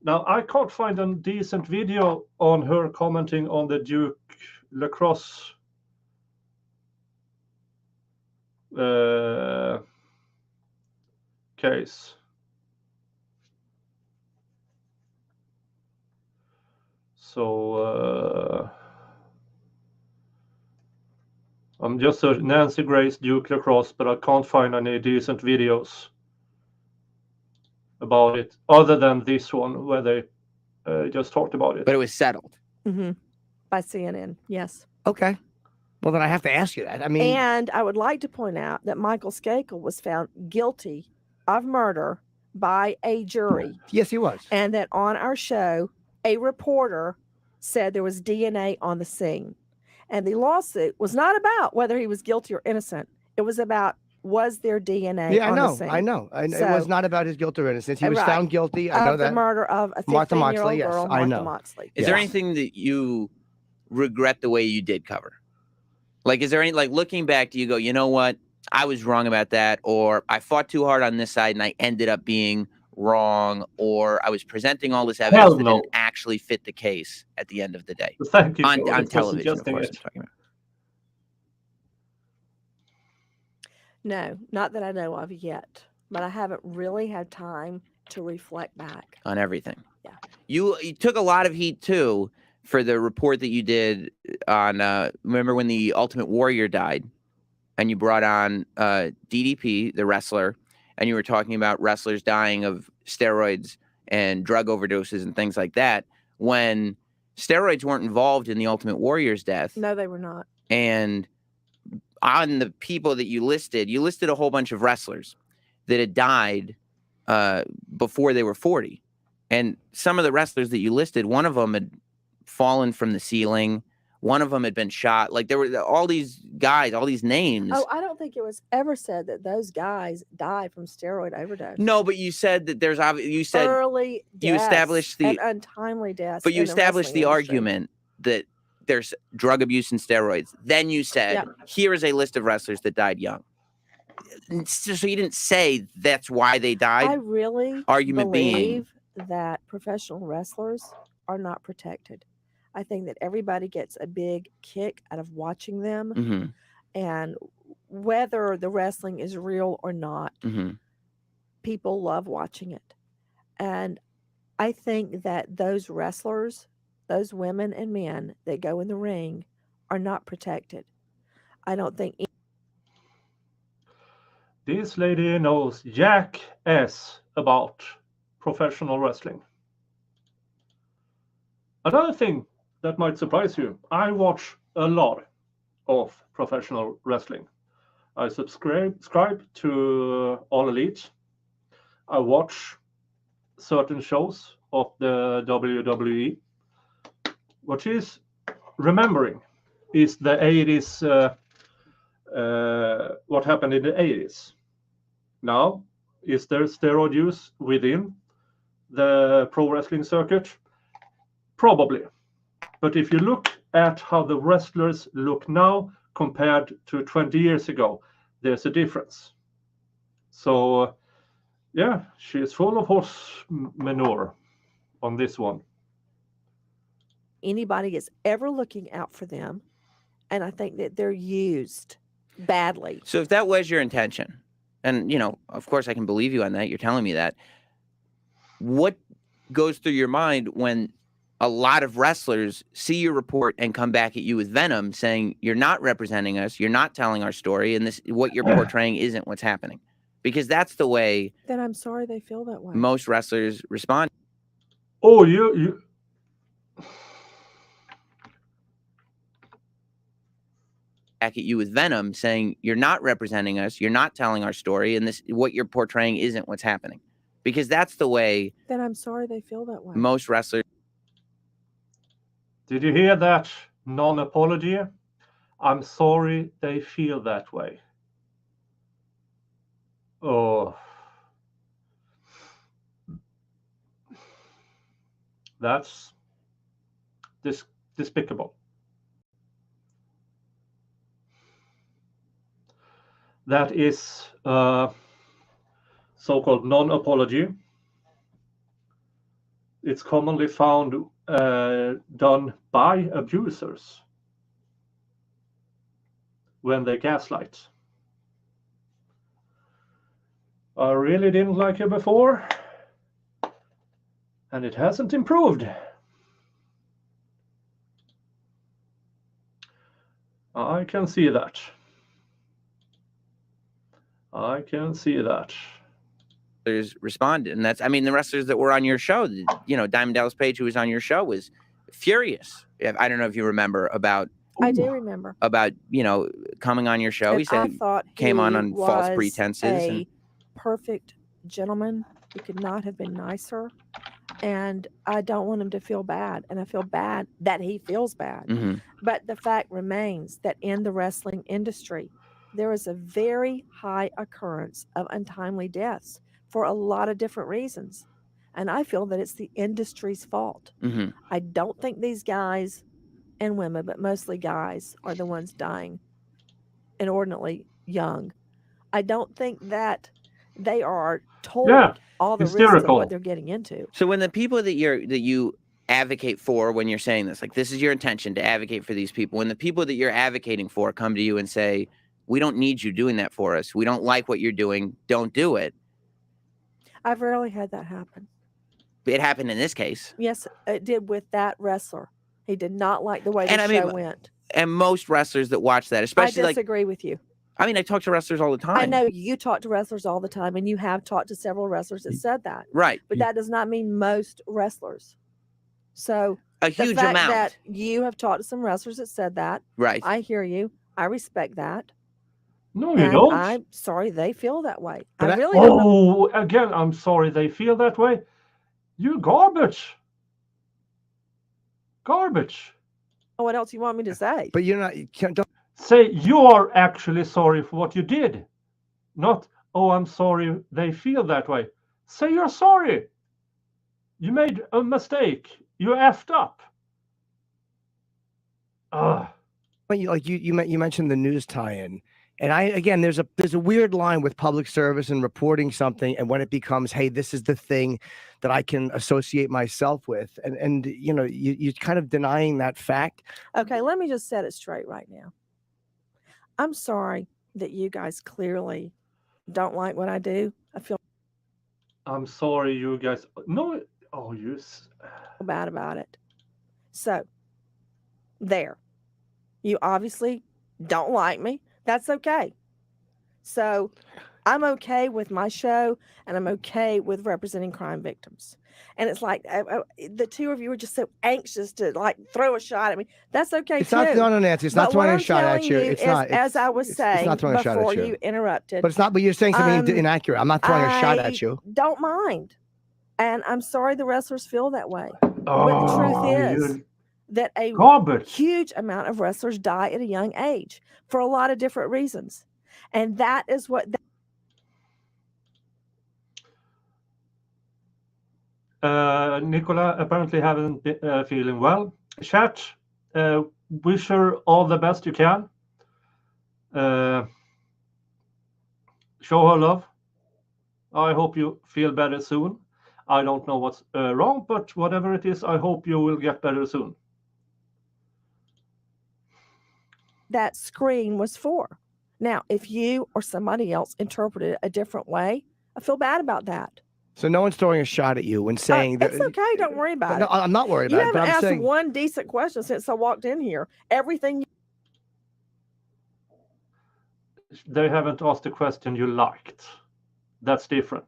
Now, I can't find a decent video on her commenting on the Duke lacrosse case. So I'm just searching Nancy Grace Duke lacrosse, but I can't find any decent videos about it other than this one where they just talked about it. But it was settled. Mm-hmm. By CNN, yes. Okay. Well, then I have to ask you that. I mean, and I would like to point out that Michael Skakel was found guilty of murder by a jury. Yes, he was. And that on our show, a reporter said there was DNA on the scene. And the lawsuit was not about whether he was guilty or innocent. It was about, was there DNA on the scene? I know. It was not about his guilt or innocence. He was right. found guilty. I know of that. the murder of a Martha 15-year-old Moxley, yes, girl, I Martha know. Moxley. Is there anything that you regret the way you did cover? Like, is there any, like, looking back, do you go, you know what? I was wrong about that, or I fought too hard on this side and I ended up being wrong, or I was presenting all this evidence that didn't actually fit the case at the end of the day. Thank you on television, of course. I'm talking about. No, not that I know of yet, but I haven't really had time to reflect back on everything. Yeah. You took a lot of heat too for the report that you did on remember when the Ultimate Warrior died and you brought on DDP, the wrestler, and you were talking about wrestlers dying of steroids and drug overdoses and things like that, when Steroids weren't involved in the Ultimate Warrior's death. No, they were not. And on the people that you listed a whole bunch of wrestlers that had died before they were 40. And some of the wrestlers that you listed, one of them had fallen from the ceiling. One of them had been shot. Like there were all these guys, all these names. Oh, I don't think it was ever said that those guys died from steroid overdose. No, but you said that there's you said early deaths you established the and untimely deaths. but you in the established the wrestling industry. argument that there's drug abuse and steroids. Then you said, Yeah. here is a list of wrestlers that died young. So you didn't say that's why they died. I really Argument being- believe that professional wrestlers are not protected. I think that everybody gets a big kick out of watching them, Mm-hmm, and whether the wrestling is real or not, mm-hmm. people love watching it. And I think that those wrestlers, those women and men that go in the ring, are not protected. I don't think This lady knows jack ass about professional wrestling. Another thing that might surprise you, I watch a lot of professional wrestling. I subscribe to All Elite. I watch certain shows of the WWE. What is remembering is the 80s, what happened in the 80s. Now, is there steroid use within the pro wrestling circuit? Probably. But if you look at how the wrestlers look now compared to 20 years ago, there's a difference. So, yeah, she is full of horse manure on this one. anybody is ever looking out for them, and I think that they're used badly. So if that was your intention, and, you know, of course I can believe you on that, you're telling me that, what goes through your mind when a lot of wrestlers see your report and come back at you with venom saying, you're not representing us, you're not telling our story, and this what you're portraying isn't what's happening? Because that's the way Then I'm sorry they feel that way. most wrestlers respond. Oh, you Back at you with venom saying, you're not representing us, you're not telling our story, and this what you're portraying isn't what's happening. Because that's the way Then I'm sorry they feel that way. most wrestlers. Did you hear that non-apology? I'm sorry they feel that way. Oh. That's despicable. That is so-called non-apology. It's commonly found done by abusers when they gaslight. I really didn't like you before, and it hasn't improved. I can see that. I can see that. Respond, and that's, I mean, the wrestlers that were on your show, you know, Diamond Dallas Page, who was on your show, was furious. I don't know if you remember about. I do remember about, you know, coming on your show. And He said I thought came on he false was pretenses. A And, perfect gentleman. He could not have been nicer. And I don't want him to feel bad. And I feel bad that he feels bad. Mhm. But the fact remains that in the wrestling industry, there is a very high occurrence of untimely deaths for a lot of different reasons. And I feel that it's the industry's fault. Mhm. I don't think these guys and women, but mostly guys, are the ones dying inordinately young. I don't think that they are told Yeah, all the risks of hysterical. what they're getting into. So when the people that you advocate for, when you're saying this, like this is your intention to advocate for these people, when the people that you're advocating for come to you and say, we don't need you doing that for us, we don't like what you're doing, don't do it. I've rarely had that happen. It happened in this case. Yes, it did with that wrestler. He did not like the way the And I show mean, went. And most wrestlers that watch that, I especially like, disagree with you. I mean, I talk to wrestlers all the time. I know you talk to wrestlers all the time, and you have talked to several wrestlers that said that. Right. But that does not mean most wrestlers. So A the huge fact amount. that you have talked to some wrestlers that said that, Right. I hear you. I respect that. No, you And don't. I'm sorry they feel that way. But I I- really don't know. Oh, again, I'm sorry they feel that way. You garbage. Garbage. What else you want me to say? But you're not. You can't. Don't, Say you are actually sorry for what you did. Not, oh, I'm sorry they feel that way. Say you're sorry. You made a mistake. You effed up. Ugh. but you mentioned the news tie-in, and again, there's a weird line with public service and reporting something, and when it becomes, hey, this is the thing that I can associate myself with, and you're kind of denying that fact. Okay, let me just set it straight right now. I'm sorry that you guys clearly don't like what I do. I feel I'm sorry, you guys. No, oh, bad about it. So, there. You obviously don't like me. That's okay. So, I'm okay with my show and I'm okay with representing crime victims. And it's like the two of you are just so anxious to like throw a shot at me. That's okay It's too. not. No, Nancy. It's not But what throwing a I'm shot at telling you. It's is, not. as I was it's saying not throwing a shot before at you. you interrupted. But it's not. But you're saying something inaccurate. I'm not throwing a shot I at you. don't mind. And I'm sorry the wrestlers feel that way. Oh, But the truth is you that a garbage. huge amount of wrestlers die at a young age for a lot of different reasons. And that is what Nicola apparently haven't been feeling well. Chat, wish her all the best you can. Show her love. I hope you feel better soon. I don't know what's wrong, but whatever it is, I hope you will get better soon. that screen was for. Now, if you or somebody else interpreted it a different way, I feel bad about that. So no one's throwing a shot at you when saying that. It's okay. Don't worry about No, it. I'm not worried You about it. But haven't I'm asked saying one decent question since I walked in here. Everything They haven't asked the question you liked. That's different.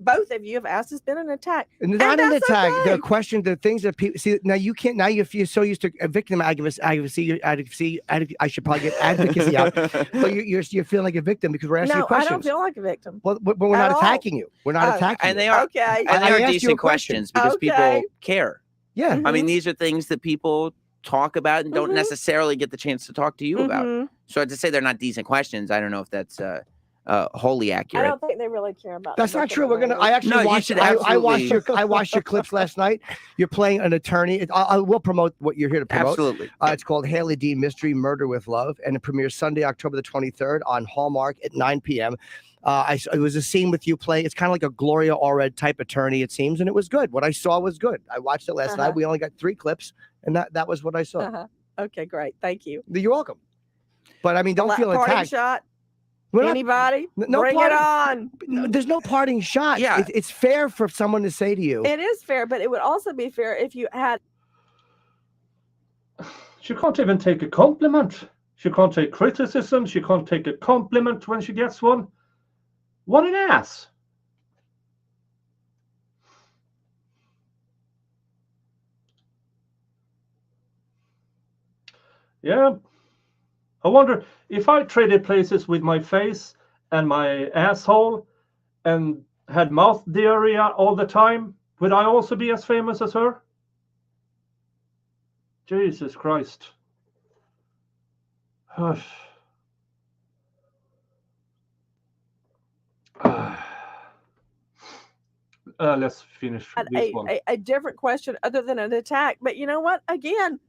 both of you have asked has been an attack. not an that's attack. okay. The question, the things that people see now, you can't now. You're so used to victim advocacy. I should probably get advocacy out. But you're feeling like a victim because we're asking you No, I questions. don't feel like a victim. Well, but we're at not all. attacking you. We're not Oh, attacking And you. they are Okay. and they I are asked you a decent question. questions because Okay. people care. Yeah. I mean, these are things that people talk about and don't Mhm. necessarily get the chance to talk to you about. Mhm. So to say they're not decent questions, I don't know if that's wholly I accurate. don't think they really care about. That's the not victim true. We're gonna. I advantage. actually No, you watched. should I watched absolutely- I watched your clips last night. You're playing an attorney. I will promote what you're here to promote. Absolutely. It's called Haley Dean Mystery Murder with Love, and it premieres Sunday, October the 23rd on Hallmark at 9 p.m. It was a scene with you playing. It's kind of like a Gloria Allred type attorney, it seems, and it was good. What I saw was good. I watched it last night. We only got 3 clips, and that was what I saw. Okay, great. Thank you. You're welcome. But I mean, don't feel parting attacked. shot. We're not- Anybody? no Bring parting- it on. No, there's no parting shot. Yeah. It's fair for someone to say to you. It is fair, but it would also be fair if you had. She can't even take a compliment. She can't take criticism. She can't take a compliment when she gets one. What an ass. Yeah. I wonder if I traded places with my face and my asshole and had mouth diarrhea all the time, would I also be as famous as her? Jesus Christ. Let's finish this one. A different question other than an attack. But you know what? Again,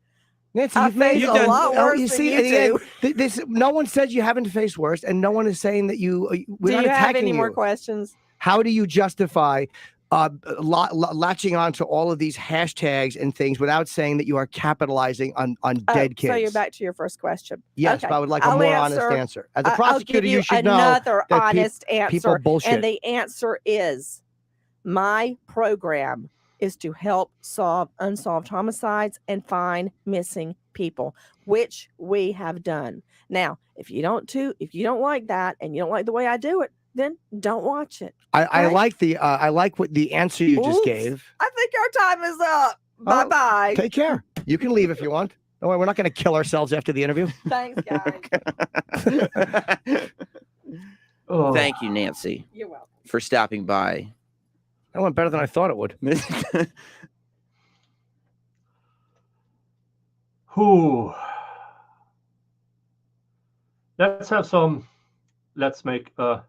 Nancy, I you've made faced a a lot worse you than see, you again, do. this. No one said you haven't faced worse, and no one is saying that you. We're Do not you have attacking any you. more questions? How do you justify latching on to all of these hashtags and things without saying that you are capitalizing on dead kids? So you're back to your first question. Yes, Okay. but I would like a I'll more answer- honest answer. As a I'll prosecutor, give you should know another that honest people answer. bullshit. And the answer is my program is to help solve unsolved homicides and find missing people, which we have done. Now, if you don't like that and you don't like the way I do it, then don't watch it. I Okay? like what the answer you just Oops. gave. I think our time is up. Bye bye. Take care. You can leave if you want. Don't worry, we're not going to kill ourselves after the interview. Thanks, guys. Oh. Thank you, Nancy, You're welcome. for stopping by. That went better than I thought it would. Whew. Let's make a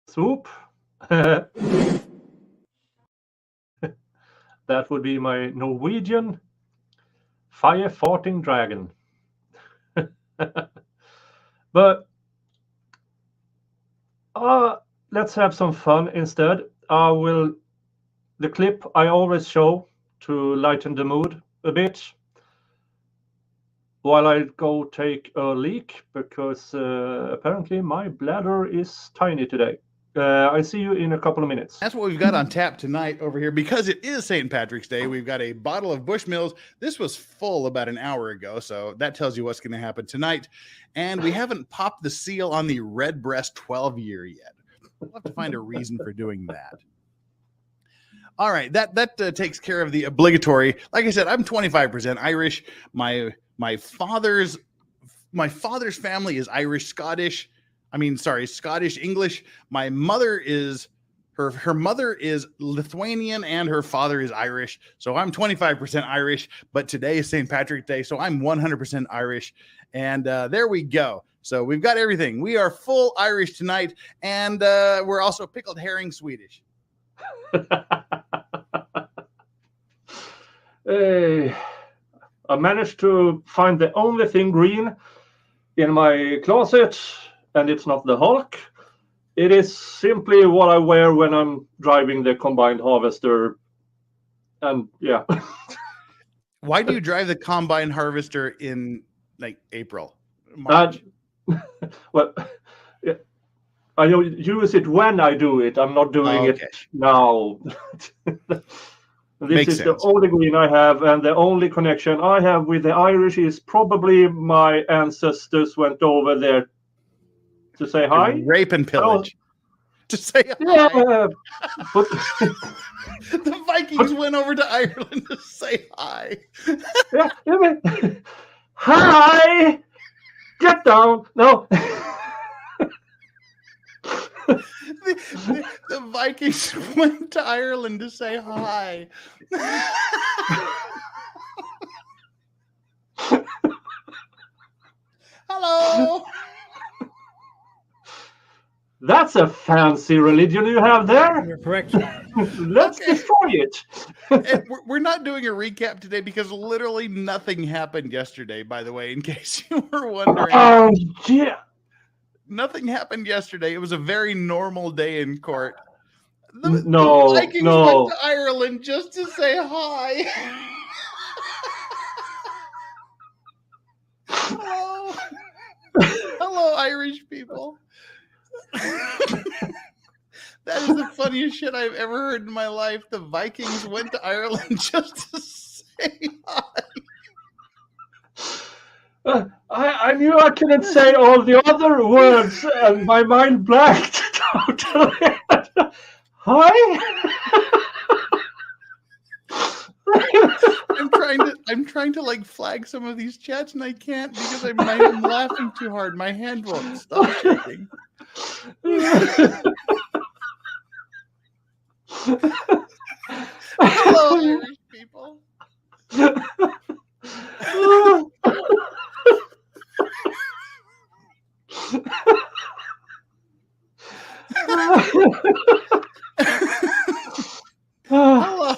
soup. That would be my Norwegian fire farting dragon. But let's have some fun instead. The clip I always show to lighten the mood a bit while I go take a leak, because apparently my bladder is tiny today. I see you in a couple of minutes. That's what we've got on tap tonight over here. Because it is St. Patrick's Day, we've got a bottle of Bushmills. This was full about an hour ago, so that tells you what's going to happen tonight. And we haven't popped the seal on the Redbreast 12-year yet. We'll have to find a reason for doing that. All right, that takes care of the obligatory. Like I said, I'm 25% Irish. My father's family is Irish, Scottish. Scottish English. My mother is her mother is Lithuanian and her father is Irish. So I'm 25% Irish, but today is St. Patrick's Day, so I'm 100% Irish. And there we go. So we've got everything. We are full Irish tonight, and we're also pickled herring Swedish. I managed to find the only thing green in my closet, and it's not the Hulk. It is simply what I wear when I'm driving the combined harvester. And yeah. Why do you drive the combine harvester in like April? March? Well, I use it when I do it. I'm not doing it now. This is the only green I have, and the only connection I have with the Irish is probably my ancestors went over there to say hi. Rape and pillage. To say hi. Yeah, but the Vikings went over to Ireland to say hi. Yeah, hi! Get down! No. The Vikings went to Ireland to say hi. Hello. That's a fancy religion you have there. You're correct. Let's destroy it. And we're not doing a recap today because literally nothing happened yesterday, by the way, in case you were wondering. Oh, yeah. Nothing happened yesterday. It was a very normal day in court. The Vikings went to Ireland just to say hi. Hello. Hello, Irish people. That is the funniest shit I've ever heard in my life. The Vikings went to Ireland just to say hi. I knew I couldn't say all the other words, and my mind blanked totally. Hi. I'm trying to like flag some of these chats, and I can't because I'm laughing too hard. My hand won't stop shaking. Hello, Irish people. Hello.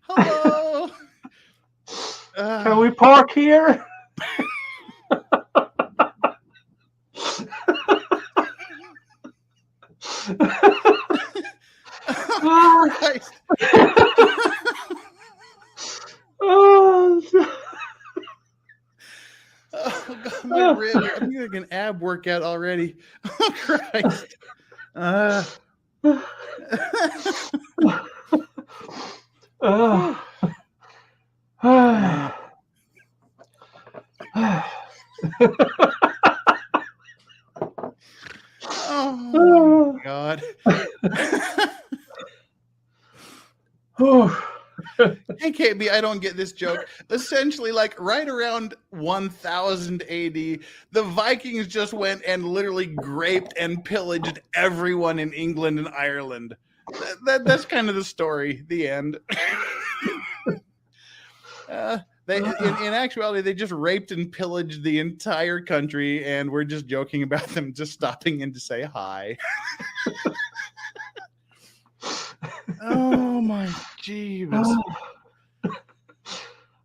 Hello. Can we park here? Oh, Christ. Oh, God, my rib. I'm doing an ab workout already. Oh, Christ. maybe I don't get this joke. Essentially, like right around 1000 AD, the Vikings just went and literally graped and pillaged everyone in England and Ireland. That's kind of the story. The end. In actuality, they just raped and pillaged the entire country, and we're just joking about them just stopping in to say hi. Oh my jeebus.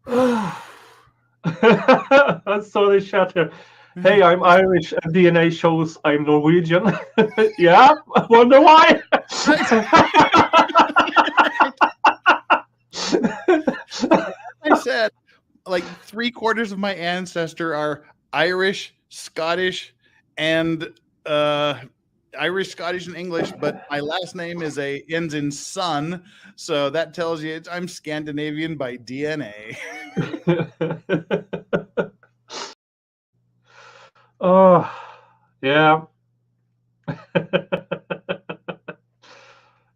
I saw the chat here. Hey, I'm Irish and DNA shows I'm Norwegian. Yeah, I wonder why. I said, like 3/4 of my ancestor are Irish, Scottish, and Irish, Scottish, and English, but my last name ends in son, so that tells you I'm Scandinavian by DNA. Oh, yeah.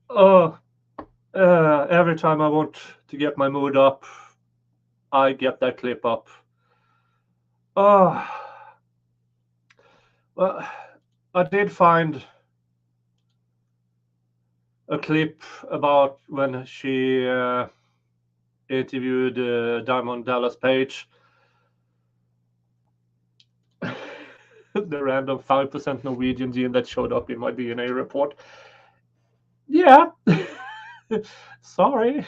Oh, every time I want to get my mood up, I get that clip up. Oh, well, I did find a clip about when she interviewed Diamond Dallas Page. The random 5% Norwegian gene that showed up in my DNA report. Yeah, sorry.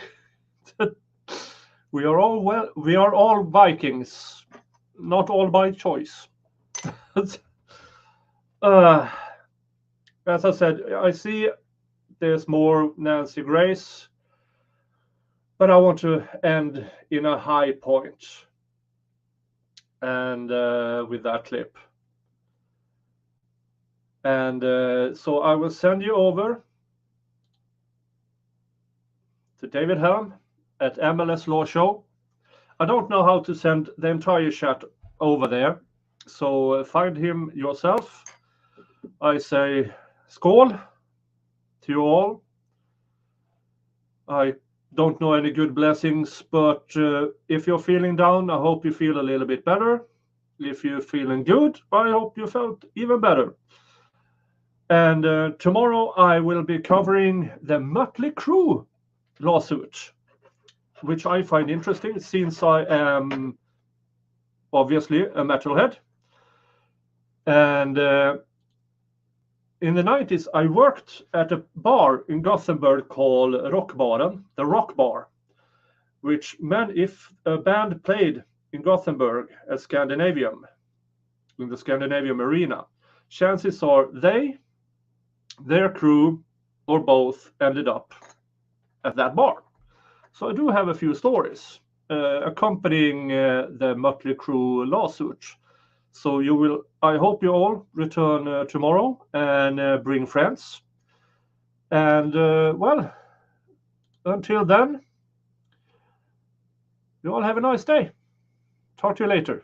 We are all Vikings, not all by choice. As I said, I see there's more Nancy Grace, but I want to end in a high point, and with that clip. And so I will send you over to David Helm at MLS Law Show. I don't know how to send the entire chat over there, so find him yourself. I say skål to you all. I don't know any good blessings, but if you're feeling down, I hope you feel a little bit better. If you're feeling good, I hope you felt even better. And tomorrow I will be covering the Mötley Crüe lawsuit, which I find interesting since I am obviously a metalhead. And in the 90s, I worked at a bar in Gothenburg called Rockbaren, the Rock Bar, which meant if a band played in Gothenburg at Scandinavium, in the Scandinavium arena, chances are their crew, or both, ended up at that bar. So I do have a few stories accompanying the Mötley Crüe lawsuit. So I hope you all return tomorrow and bring friends. And well, until then, you all have a nice day. Talk to you later.